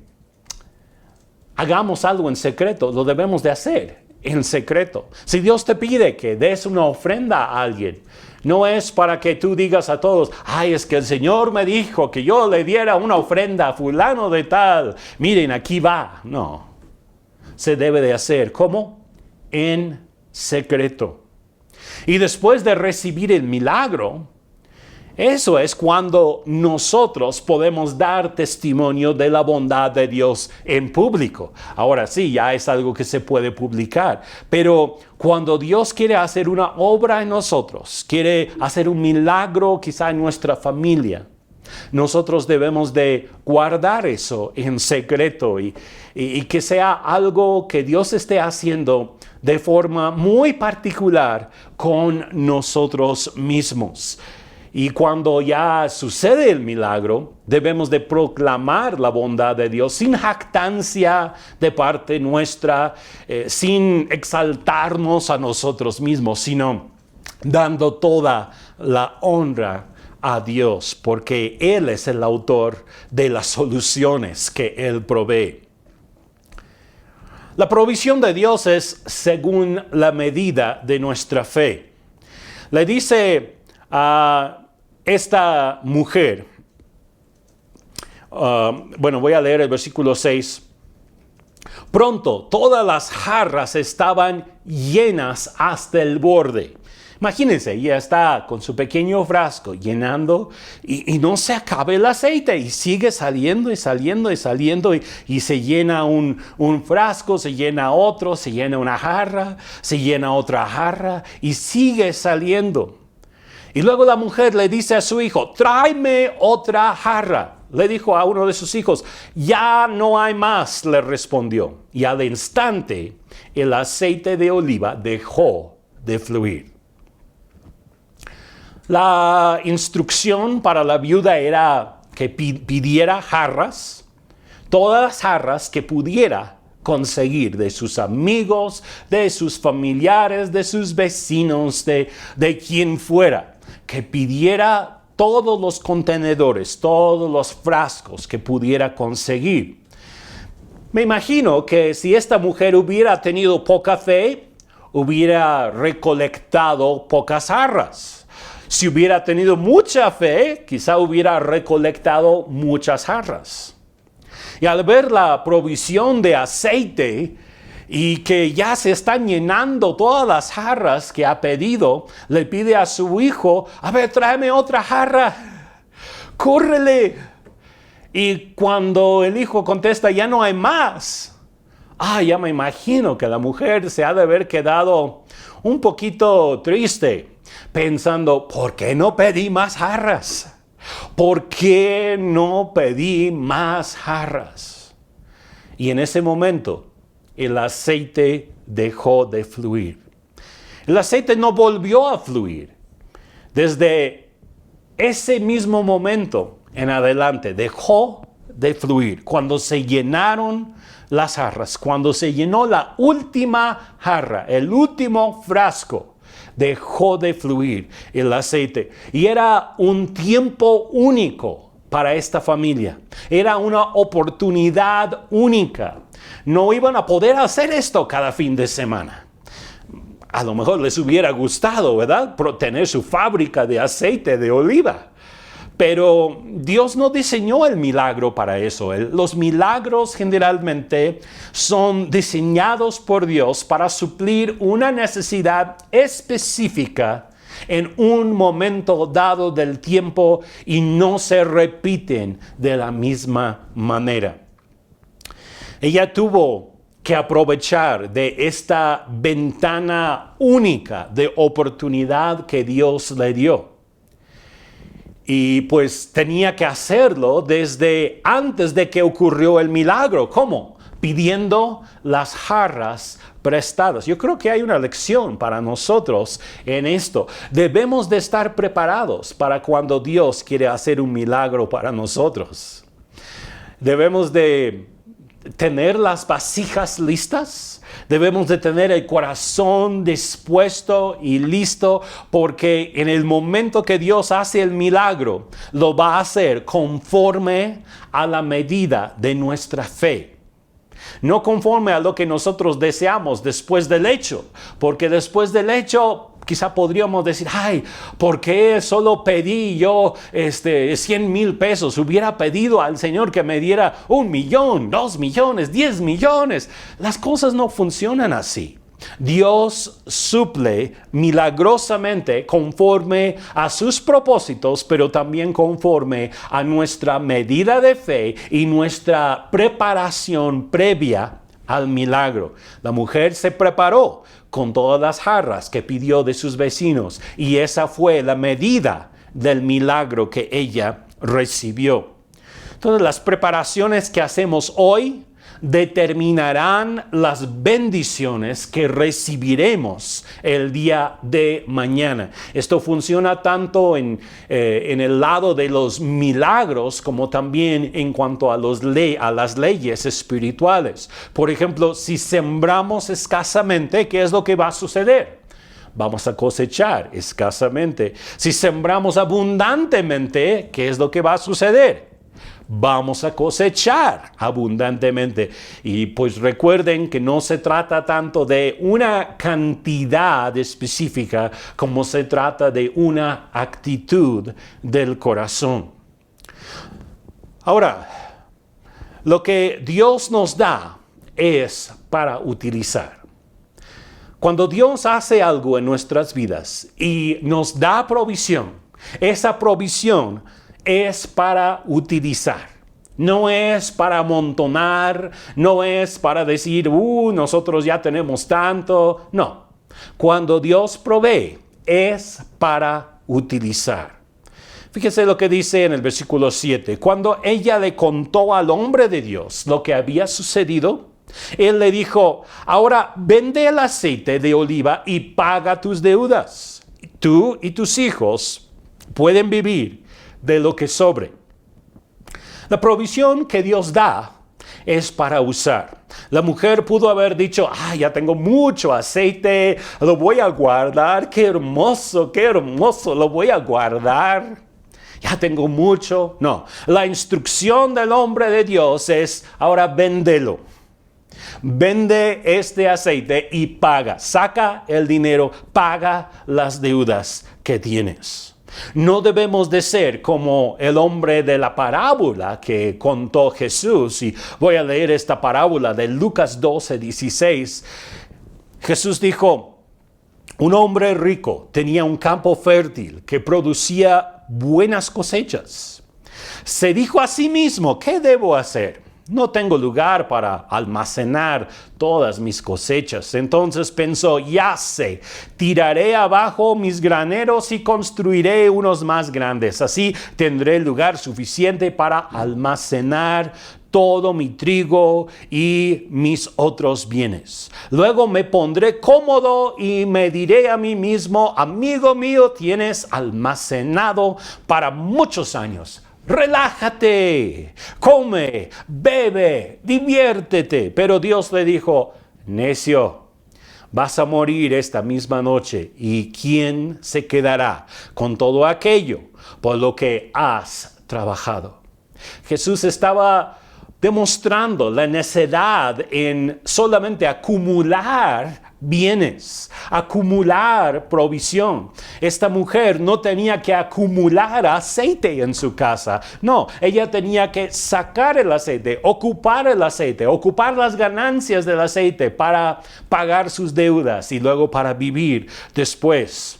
hagamos algo en secreto, lo debemos de hacer en secreto. Si Dios te pide que des una ofrenda a alguien, no es para que tú digas a todos, ay, es que el Señor me dijo que yo le diera una ofrenda a fulano de tal. Miren, aquí va. No. Se debe de hacer. ¿Cómo? En secreto. Y después de recibir el milagro, eso es cuando nosotros podemos dar testimonio de la bondad de Dios en público. Ahora sí, ya es algo que se puede publicar. Pero cuando Dios quiere hacer una obra en nosotros, quiere hacer un milagro quizá en nuestra familia, nosotros debemos de guardar eso en secreto y que sea algo que Dios esté haciendo de forma muy particular con nosotros mismos. Y cuando ya sucede el milagro, debemos de proclamar la bondad de Dios sin jactancia de parte nuestra, sin exaltarnos a nosotros mismos, sino dando toda la honra a Dios, porque Él es el autor de las soluciones que Él provee. La provisión de Dios es según la medida de nuestra fe. Le dice a esta mujer, voy a leer el versículo 6. Pronto todas las jarras estaban llenas hasta el borde. Imagínense, ella está con su pequeño frasco llenando y no se acaba el aceite y sigue saliendo y saliendo y saliendo y se llena un frasco, se llena otro, se llena una jarra, se llena otra jarra y sigue saliendo. Y luego la mujer le dice a su hijo, tráeme otra jarra. Le dijo a uno de sus hijos, ya no hay más, le respondió. Y al instante el aceite de oliva dejó de fluir. La instrucción para la viuda era que pidiera jarras, todas las jarras que pudiera conseguir de sus amigos, de sus familiares, de sus vecinos, de quien fuera, que pidiera todos los contenedores, todos los frascos que pudiera conseguir. Me imagino que si esta mujer hubiera tenido poca fe, hubiera recolectado pocas jarras. Si hubiera tenido mucha fe, quizá hubiera recolectado muchas jarras. Y al ver la provisión de aceite y que ya se están llenando todas las jarras que ha pedido, le pide a su hijo, a ver, tráeme otra jarra, córrele. Y cuando el hijo contesta, ya no hay más, ya me imagino que la mujer se ha de haber quedado un poquito triste, pensando, ¿por qué no pedí más jarras? ¿Por qué no pedí más jarras? Y en ese momento, el aceite dejó de fluir. El aceite no volvió a fluir. Desde ese mismo momento en adelante, dejó de fluir. Cuando se llenaron las jarras, cuando se llenó la última jarra, el último frasco, dejó de fluir el aceite. Y era un tiempo único para esta familia. Era una oportunidad única. No iban a poder hacer esto cada fin de semana. A lo mejor les hubiera gustado, ¿verdad?, tener su fábrica de aceite de oliva. Pero Dios no diseñó el milagro para eso. Los milagros generalmente son diseñados por Dios para suplir una necesidad específica en un momento dado del tiempo y no se repiten de la misma manera. Ella tuvo que aprovechar de esta ventana única de oportunidad que Dios le dio. Y pues tenía que hacerlo desde antes de que ocurrió el milagro. ¿Cómo? Pidiendo las jarras prestadas. Yo creo que hay una lección para nosotros en esto. Debemos de estar preparados para cuando Dios quiere hacer un milagro para nosotros. Debemos de tener las vasijas listas. Debemos de tener el corazón dispuesto y listo, porque en el momento que Dios hace el milagro, lo va a hacer conforme a la medida de nuestra fe. No conforme a lo que nosotros deseamos después del hecho, porque después del hecho quizá podríamos decir, ¿por qué solo pedí yo 100,000 pesos? Hubiera pedido al Señor que me diera 1,000,000, 2,000,000, 10,000,000. Las cosas no funcionan así. Dios suple milagrosamente conforme a sus propósitos, pero también conforme a nuestra medida de fe y nuestra preparación previa al milagro. La mujer se preparó con todas las jarras que pidió de sus vecinos, y esa fue la medida del milagro que ella recibió. Entonces, las preparaciones que hacemos hoy determinarán las bendiciones que recibiremos el día de mañana. Esto funciona tanto en el lado de los milagros como también en cuanto a las leyes espirituales. Por ejemplo, si sembramos escasamente, ¿qué es lo que va a suceder? Vamos a cosechar escasamente. Si sembramos abundantemente, ¿qué es lo que va a suceder? vamos a cosechar abundantemente. Y pues recuerden que no se trata tanto de una cantidad específica como se trata de una actitud del corazón. Ahora, lo que Dios nos da es para utilizar. Cuando Dios hace algo en nuestras vidas y nos da provisión, esa provisión es para utilizar. No es para amontonar, no es para decir, nosotros ya tenemos tanto. No, cuando Dios provee es para utilizar. Fíjese lo que dice en el versículo 7. Cuando ella le contó al hombre de Dios lo que había sucedido, él le dijo, ahora vende el aceite de oliva y paga tus deudas. Tú y tus hijos pueden vivir de lo que sobre. La provisión que Dios da es para usar. La mujer pudo haber dicho, ya tengo mucho aceite, lo voy a guardar, qué hermoso, lo voy a guardar. Ya tengo mucho. No, la instrucción del hombre de Dios es, ahora véndelo. Vende este aceite y paga. Saca el dinero, paga las deudas que tienes. No debemos de ser como el hombre de la parábola que contó Jesús. Y voy a leer esta parábola de Lucas 12:16. Jesús dijo, un hombre rico tenía un campo fértil que producía buenas cosechas. Se dijo a sí mismo, ¿qué debo hacer? No tengo lugar para almacenar todas mis cosechas. Entonces pensó, ya sé, tiraré abajo mis graneros y construiré unos más grandes. Así tendré lugar suficiente para almacenar todo mi trigo y mis otros bienes. Luego me pondré cómodo y me diré a mí mismo, amigo mío, tienes almacenado para muchos años. Relájate, come, bebe, diviértete. Pero Dios le dijo, necio, vas a morir esta misma noche. ¿Y quién se quedará con todo aquello por lo que has trabajado? Jesús estaba demostrando la necedad en solamente acumular bienes, acumular provisión. Esta mujer no tenía que acumular aceite en su casa. No, ella tenía que sacar el aceite, ocupar las ganancias del aceite para pagar sus deudas y luego para vivir después.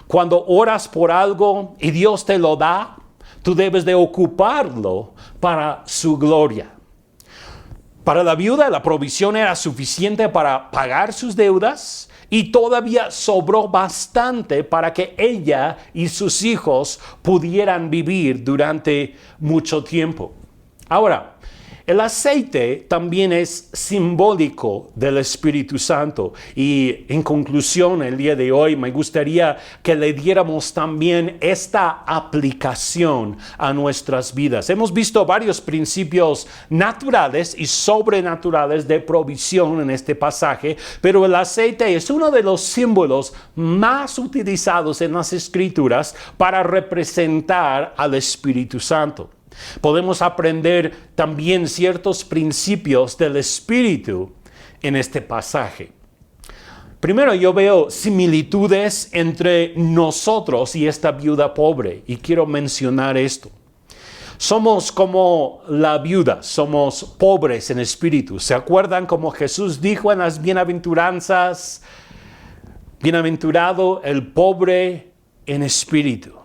Cuando oras por algo y Dios te lo da, tú debes de ocuparlo para su gloria. Para la viuda la provisión era suficiente para pagar sus deudas y todavía sobró bastante para que ella y sus hijos pudieran vivir durante mucho tiempo. Ahora, el aceite también es simbólico del Espíritu Santo y en conclusión el día de hoy me gustaría que le diéramos también esta aplicación a nuestras vidas. Hemos visto varios principios naturales y sobrenaturales de provisión en este pasaje, pero el aceite es uno de los símbolos más utilizados en las Escrituras para representar al Espíritu Santo. Podemos aprender también ciertos principios del Espíritu en este pasaje. Primero, yo veo similitudes entre nosotros y esta viuda pobre, y quiero mencionar esto. Somos como la viuda, somos pobres en espíritu. ¿Se acuerdan como Jesús dijo en las bienaventuranzas? Bienaventurado el pobre en espíritu.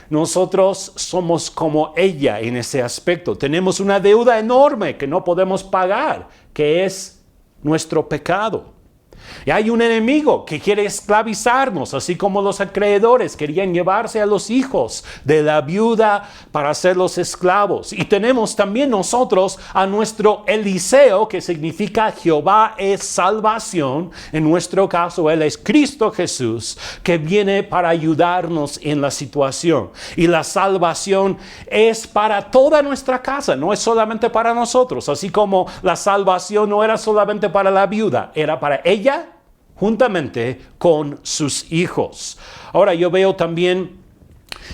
Nosotros somos como ella en ese aspecto. Tenemos una deuda enorme que no podemos pagar, que es nuestro pecado. Y hay un enemigo que quiere esclavizarnos, así como los acreedores querían llevarse a los hijos de la viuda para hacerlos esclavos. Y tenemos también nosotros a nuestro Eliseo, que significa Jehová es salvación. En nuestro caso, Él es Cristo Jesús, que viene para ayudarnos en la situación. Y la salvación es para toda nuestra casa, no es solamente para nosotros. Así como la salvación no era solamente para la viuda, era para ella juntamente con sus hijos. Ahora yo veo también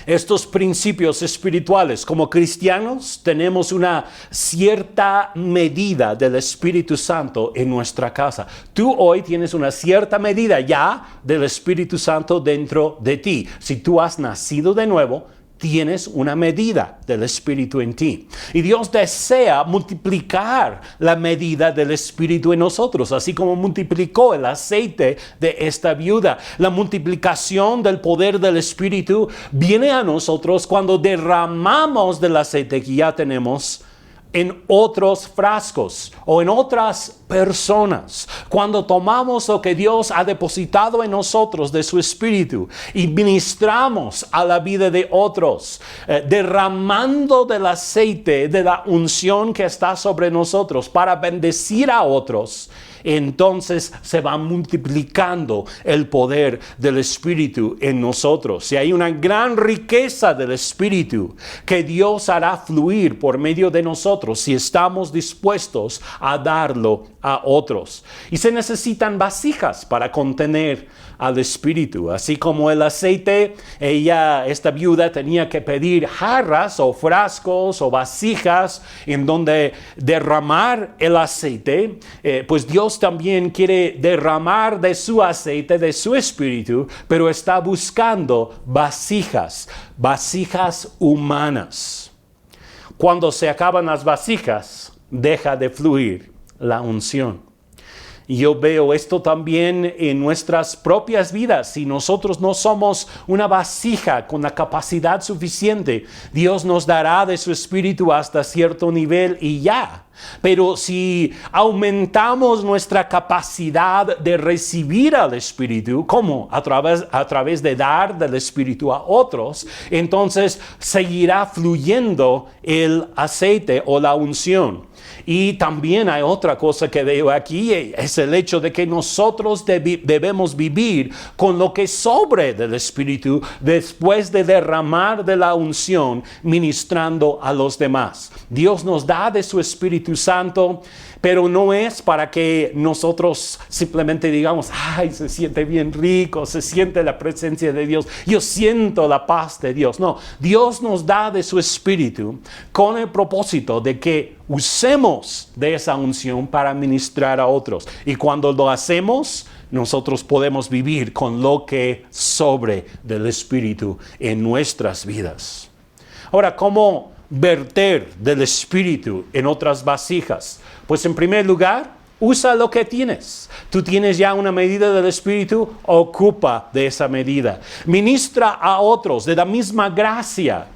Estos principios espirituales, como cristianos, tenemos una cierta medida del Espíritu Santo en nuestra casa. Tú hoy tienes una cierta medida ya del Espíritu Santo dentro de ti. Si tú has nacido de nuevo, tienes una medida del Espíritu en ti. Y Dios desea multiplicar la medida del Espíritu en nosotros, así como multiplicó el aceite de esta viuda. La multiplicación del poder del Espíritu viene a nosotros cuando derramamos del aceite que ya tenemos en otros frascos o en otras personas. Cuando tomamos lo que Dios ha depositado en nosotros de su Espíritu y ministramos a la vida de otros, derramando del aceite de la unción que está sobre nosotros para bendecir a otros, entonces se va multiplicando el poder del Espíritu en nosotros. Y hay una gran riqueza del Espíritu que Dios hará fluir por medio de nosotros si estamos dispuestos a darlo a otros. Y se necesitan vasijas para contener al Espíritu. Así como el aceite, esta viuda tenía que pedir jarras o frascos o vasijas en donde derramar el aceite, pues Dios también quiere derramar de su aceite, de su Espíritu, pero está buscando vasijas humanas. Cuando se acaban las vasijas, deja de fluir la unción. Y yo veo esto también en nuestras propias vidas. Si nosotros no somos una vasija con la capacidad suficiente, Dios nos dará de su Espíritu hasta cierto nivel y ya. Pero si aumentamos nuestra capacidad de recibir al Espíritu, ¿cómo? A través de dar del Espíritu a otros, entonces seguirá fluyendo el aceite o la unción. Y también hay otra cosa que veo aquí, es el hecho de que nosotros debemos vivir con lo que sobre del Espíritu después de derramar de la unción, ministrando a los demás. Dios nos da de su Espíritu Santo, pero no es para que nosotros simplemente digamos, ay, se siente bien rico, se siente la presencia de Dios, yo siento la paz de Dios. No, Dios nos da de su Espíritu con el propósito de que usemos de esa unción para ministrar a otros. Y cuando lo hacemos, nosotros podemos vivir con lo que sobre del Espíritu en nuestras vidas. Ahora, ¿cómo verter del Espíritu en otras vasijas? Pues en primer lugar, usa lo que tienes. Tú tienes ya una medida del Espíritu, ocupa de esa medida. Ministra a otros de la misma gracia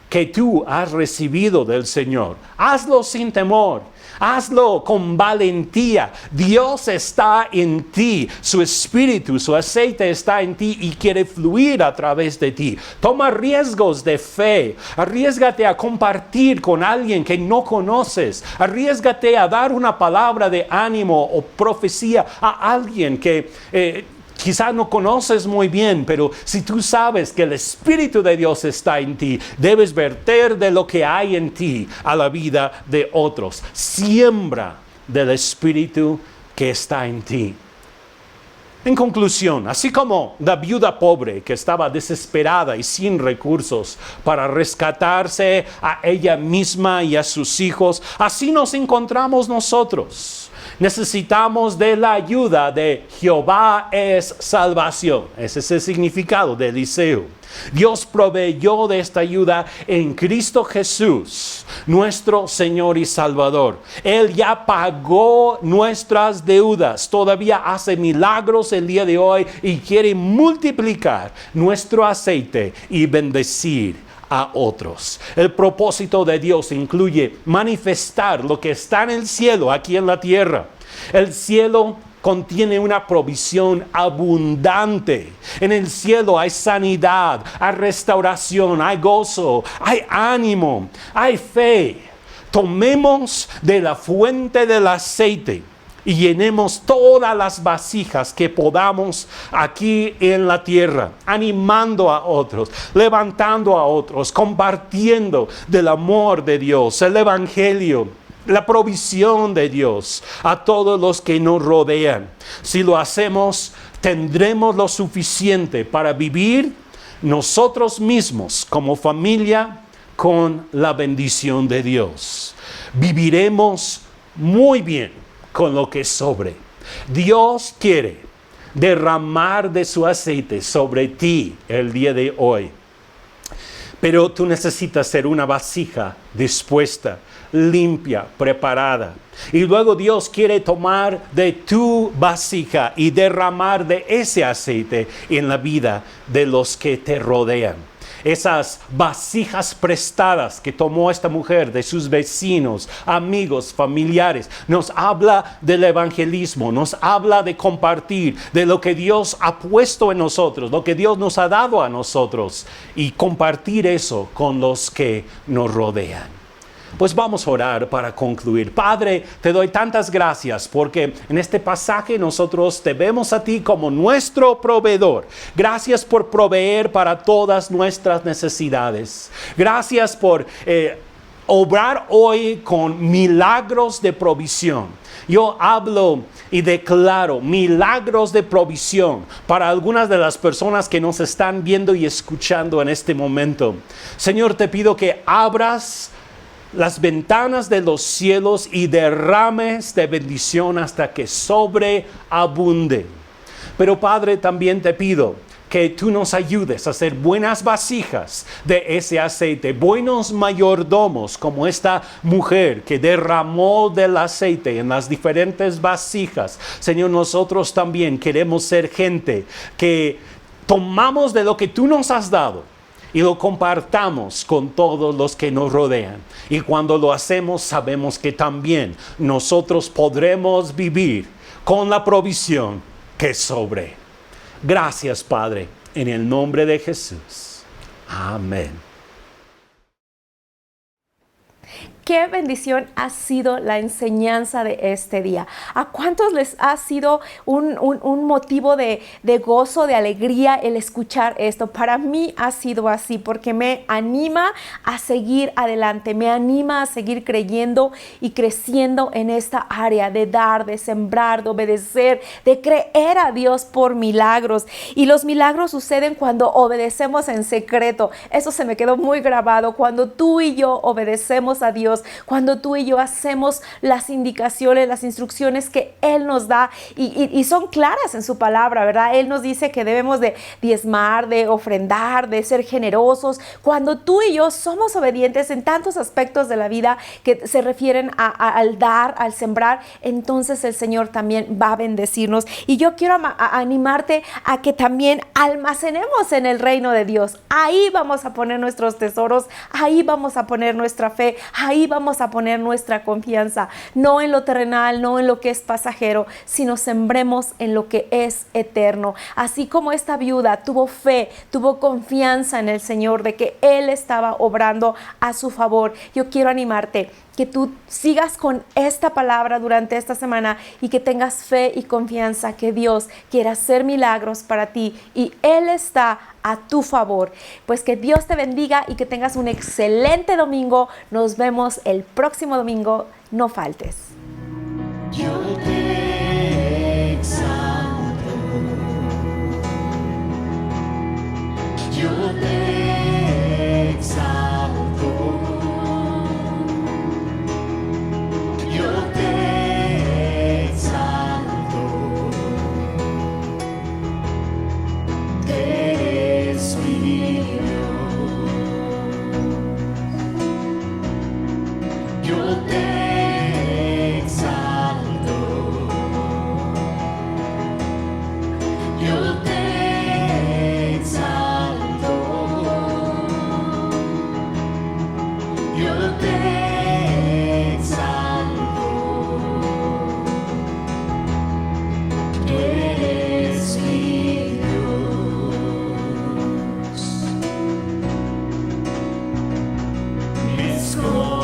que tú has recibido del Señor. Hazlo sin temor. Hazlo con valentía. Dios está en ti. Su Espíritu, su aceite está en ti y quiere fluir a través de ti. Toma riesgos de fe. Arriésgate a compartir con alguien que no conoces. Arriésgate a dar una palabra de ánimo o profecía a alguien que quizá no conoces muy bien, pero si tú sabes que el Espíritu de Dios está en ti, debes verter de lo que hay en ti a la vida de otros. Siembra del Espíritu que está en ti. En conclusión, así como la viuda pobre que estaba desesperada y sin recursos para rescatarse a ella misma y a sus hijos, así nos encontramos nosotros. Necesitamos de la ayuda de Jehová es salvación. Ese es el significado de Eliseo. Dios proveyó de esta ayuda en Cristo Jesús, nuestro Señor y Salvador. Él ya pagó nuestras deudas, todavía hace milagros el día de hoy y quiere multiplicar nuestro aceite y bendecir a otros. El propósito de Dios incluye manifestar lo que está en el cielo aquí en la tierra. El cielo contiene una provisión abundante. En el cielo hay sanidad, hay restauración, hay gozo, hay ánimo, hay fe. Tomemos de la fuente del aceite y llenemos todas las vasijas que podamos aquí en la tierra, animando a otros, levantando a otros, compartiendo del amor de Dios, el evangelio, la provisión de Dios a todos los que nos rodean. Si lo hacemos, tendremos lo suficiente para vivir nosotros mismos como familia con la bendición de Dios. Viviremos muy bien con lo que sobre. Dios quiere derramar de su aceite sobre ti el día de hoy. Pero tú necesitas ser una vasija dispuesta, limpia, preparada. Y luego Dios quiere tomar de tu vasija y derramar de ese aceite en la vida de los que te rodean. Esas vasijas prestadas que tomó esta mujer de sus vecinos, amigos, familiares, nos habla del evangelismo, nos habla de compartir, de lo que Dios ha puesto en nosotros, lo que Dios nos ha dado a nosotros, y compartir eso con los que nos rodean. Pues vamos a orar para concluir. Padre, te doy tantas gracias porque en este pasaje nosotros te vemos a ti como nuestro proveedor. Gracias por proveer para todas nuestras necesidades. Gracias por obrar hoy con milagros de provisión. Yo hablo y declaro milagros de provisión para algunas de las personas que nos están viendo y escuchando en este momento. Señor, te pido que abras las ventanas de los cielos y derrames de bendición hasta que sobreabunde. Pero Padre, también te pido que tú nos ayudes a ser buenas vasijas de ese aceite, buenos mayordomos como esta mujer que derramó del aceite en las diferentes vasijas. Señor, nosotros también queremos ser gente que tomamos de lo que tú nos has dado y lo compartamos con todos los que nos rodean. Y cuando lo hacemos, sabemos que también nosotros podremos vivir con la provisión que sobre. Gracias, Padre, en el nombre de Jesús. Amén. Qué bendición ha sido la enseñanza de este día. ¿A cuántos les ha sido un motivo de gozo, de alegría el escuchar esto? Para mí ha sido así porque me anima a seguir adelante, me anima a seguir creyendo y creciendo en esta área de dar, de sembrar, de obedecer, de creer a Dios por milagros. Y los milagros suceden cuando obedecemos en secreto. Eso se me quedó muy grabado. Cuando tú y yo obedecemos a Dios, cuando tú y yo hacemos las indicaciones, las instrucciones que Él nos da y son claras en su palabra, ¿verdad? Él nos dice que debemos de diezmar, de ofrendar, de ser generosos. Cuando tú y yo somos obedientes en tantos aspectos de la vida que se refieren al dar, al sembrar, entonces el Señor también va a bendecirnos. Y yo quiero animarte a que también almacenemos en el reino de Dios. Ahí vamos a poner nuestros tesoros, ahí vamos a poner nuestra fe, ahí vamos a poner nuestra confianza, no en lo terrenal, no en lo que es pasajero, sino sembremos en lo que es eterno. Así como esta viuda tuvo fe, tuvo confianza en el Señor de que Él estaba obrando a su favor, yo quiero animarte que tú sigas con esta palabra durante esta semana y que tengas fe y confianza que Dios quiere hacer milagros para ti y Él está a tu favor. Pues que Dios te bendiga y que tengas un excelente domingo. Nos vemos el próximo domingo. No faltes. Yo te exalto, yo te exalto, yo te exalto, eres mi Dios, yo te exalto, yo te exalto, yo te exalto, tú eres mi Dios, mi escogido.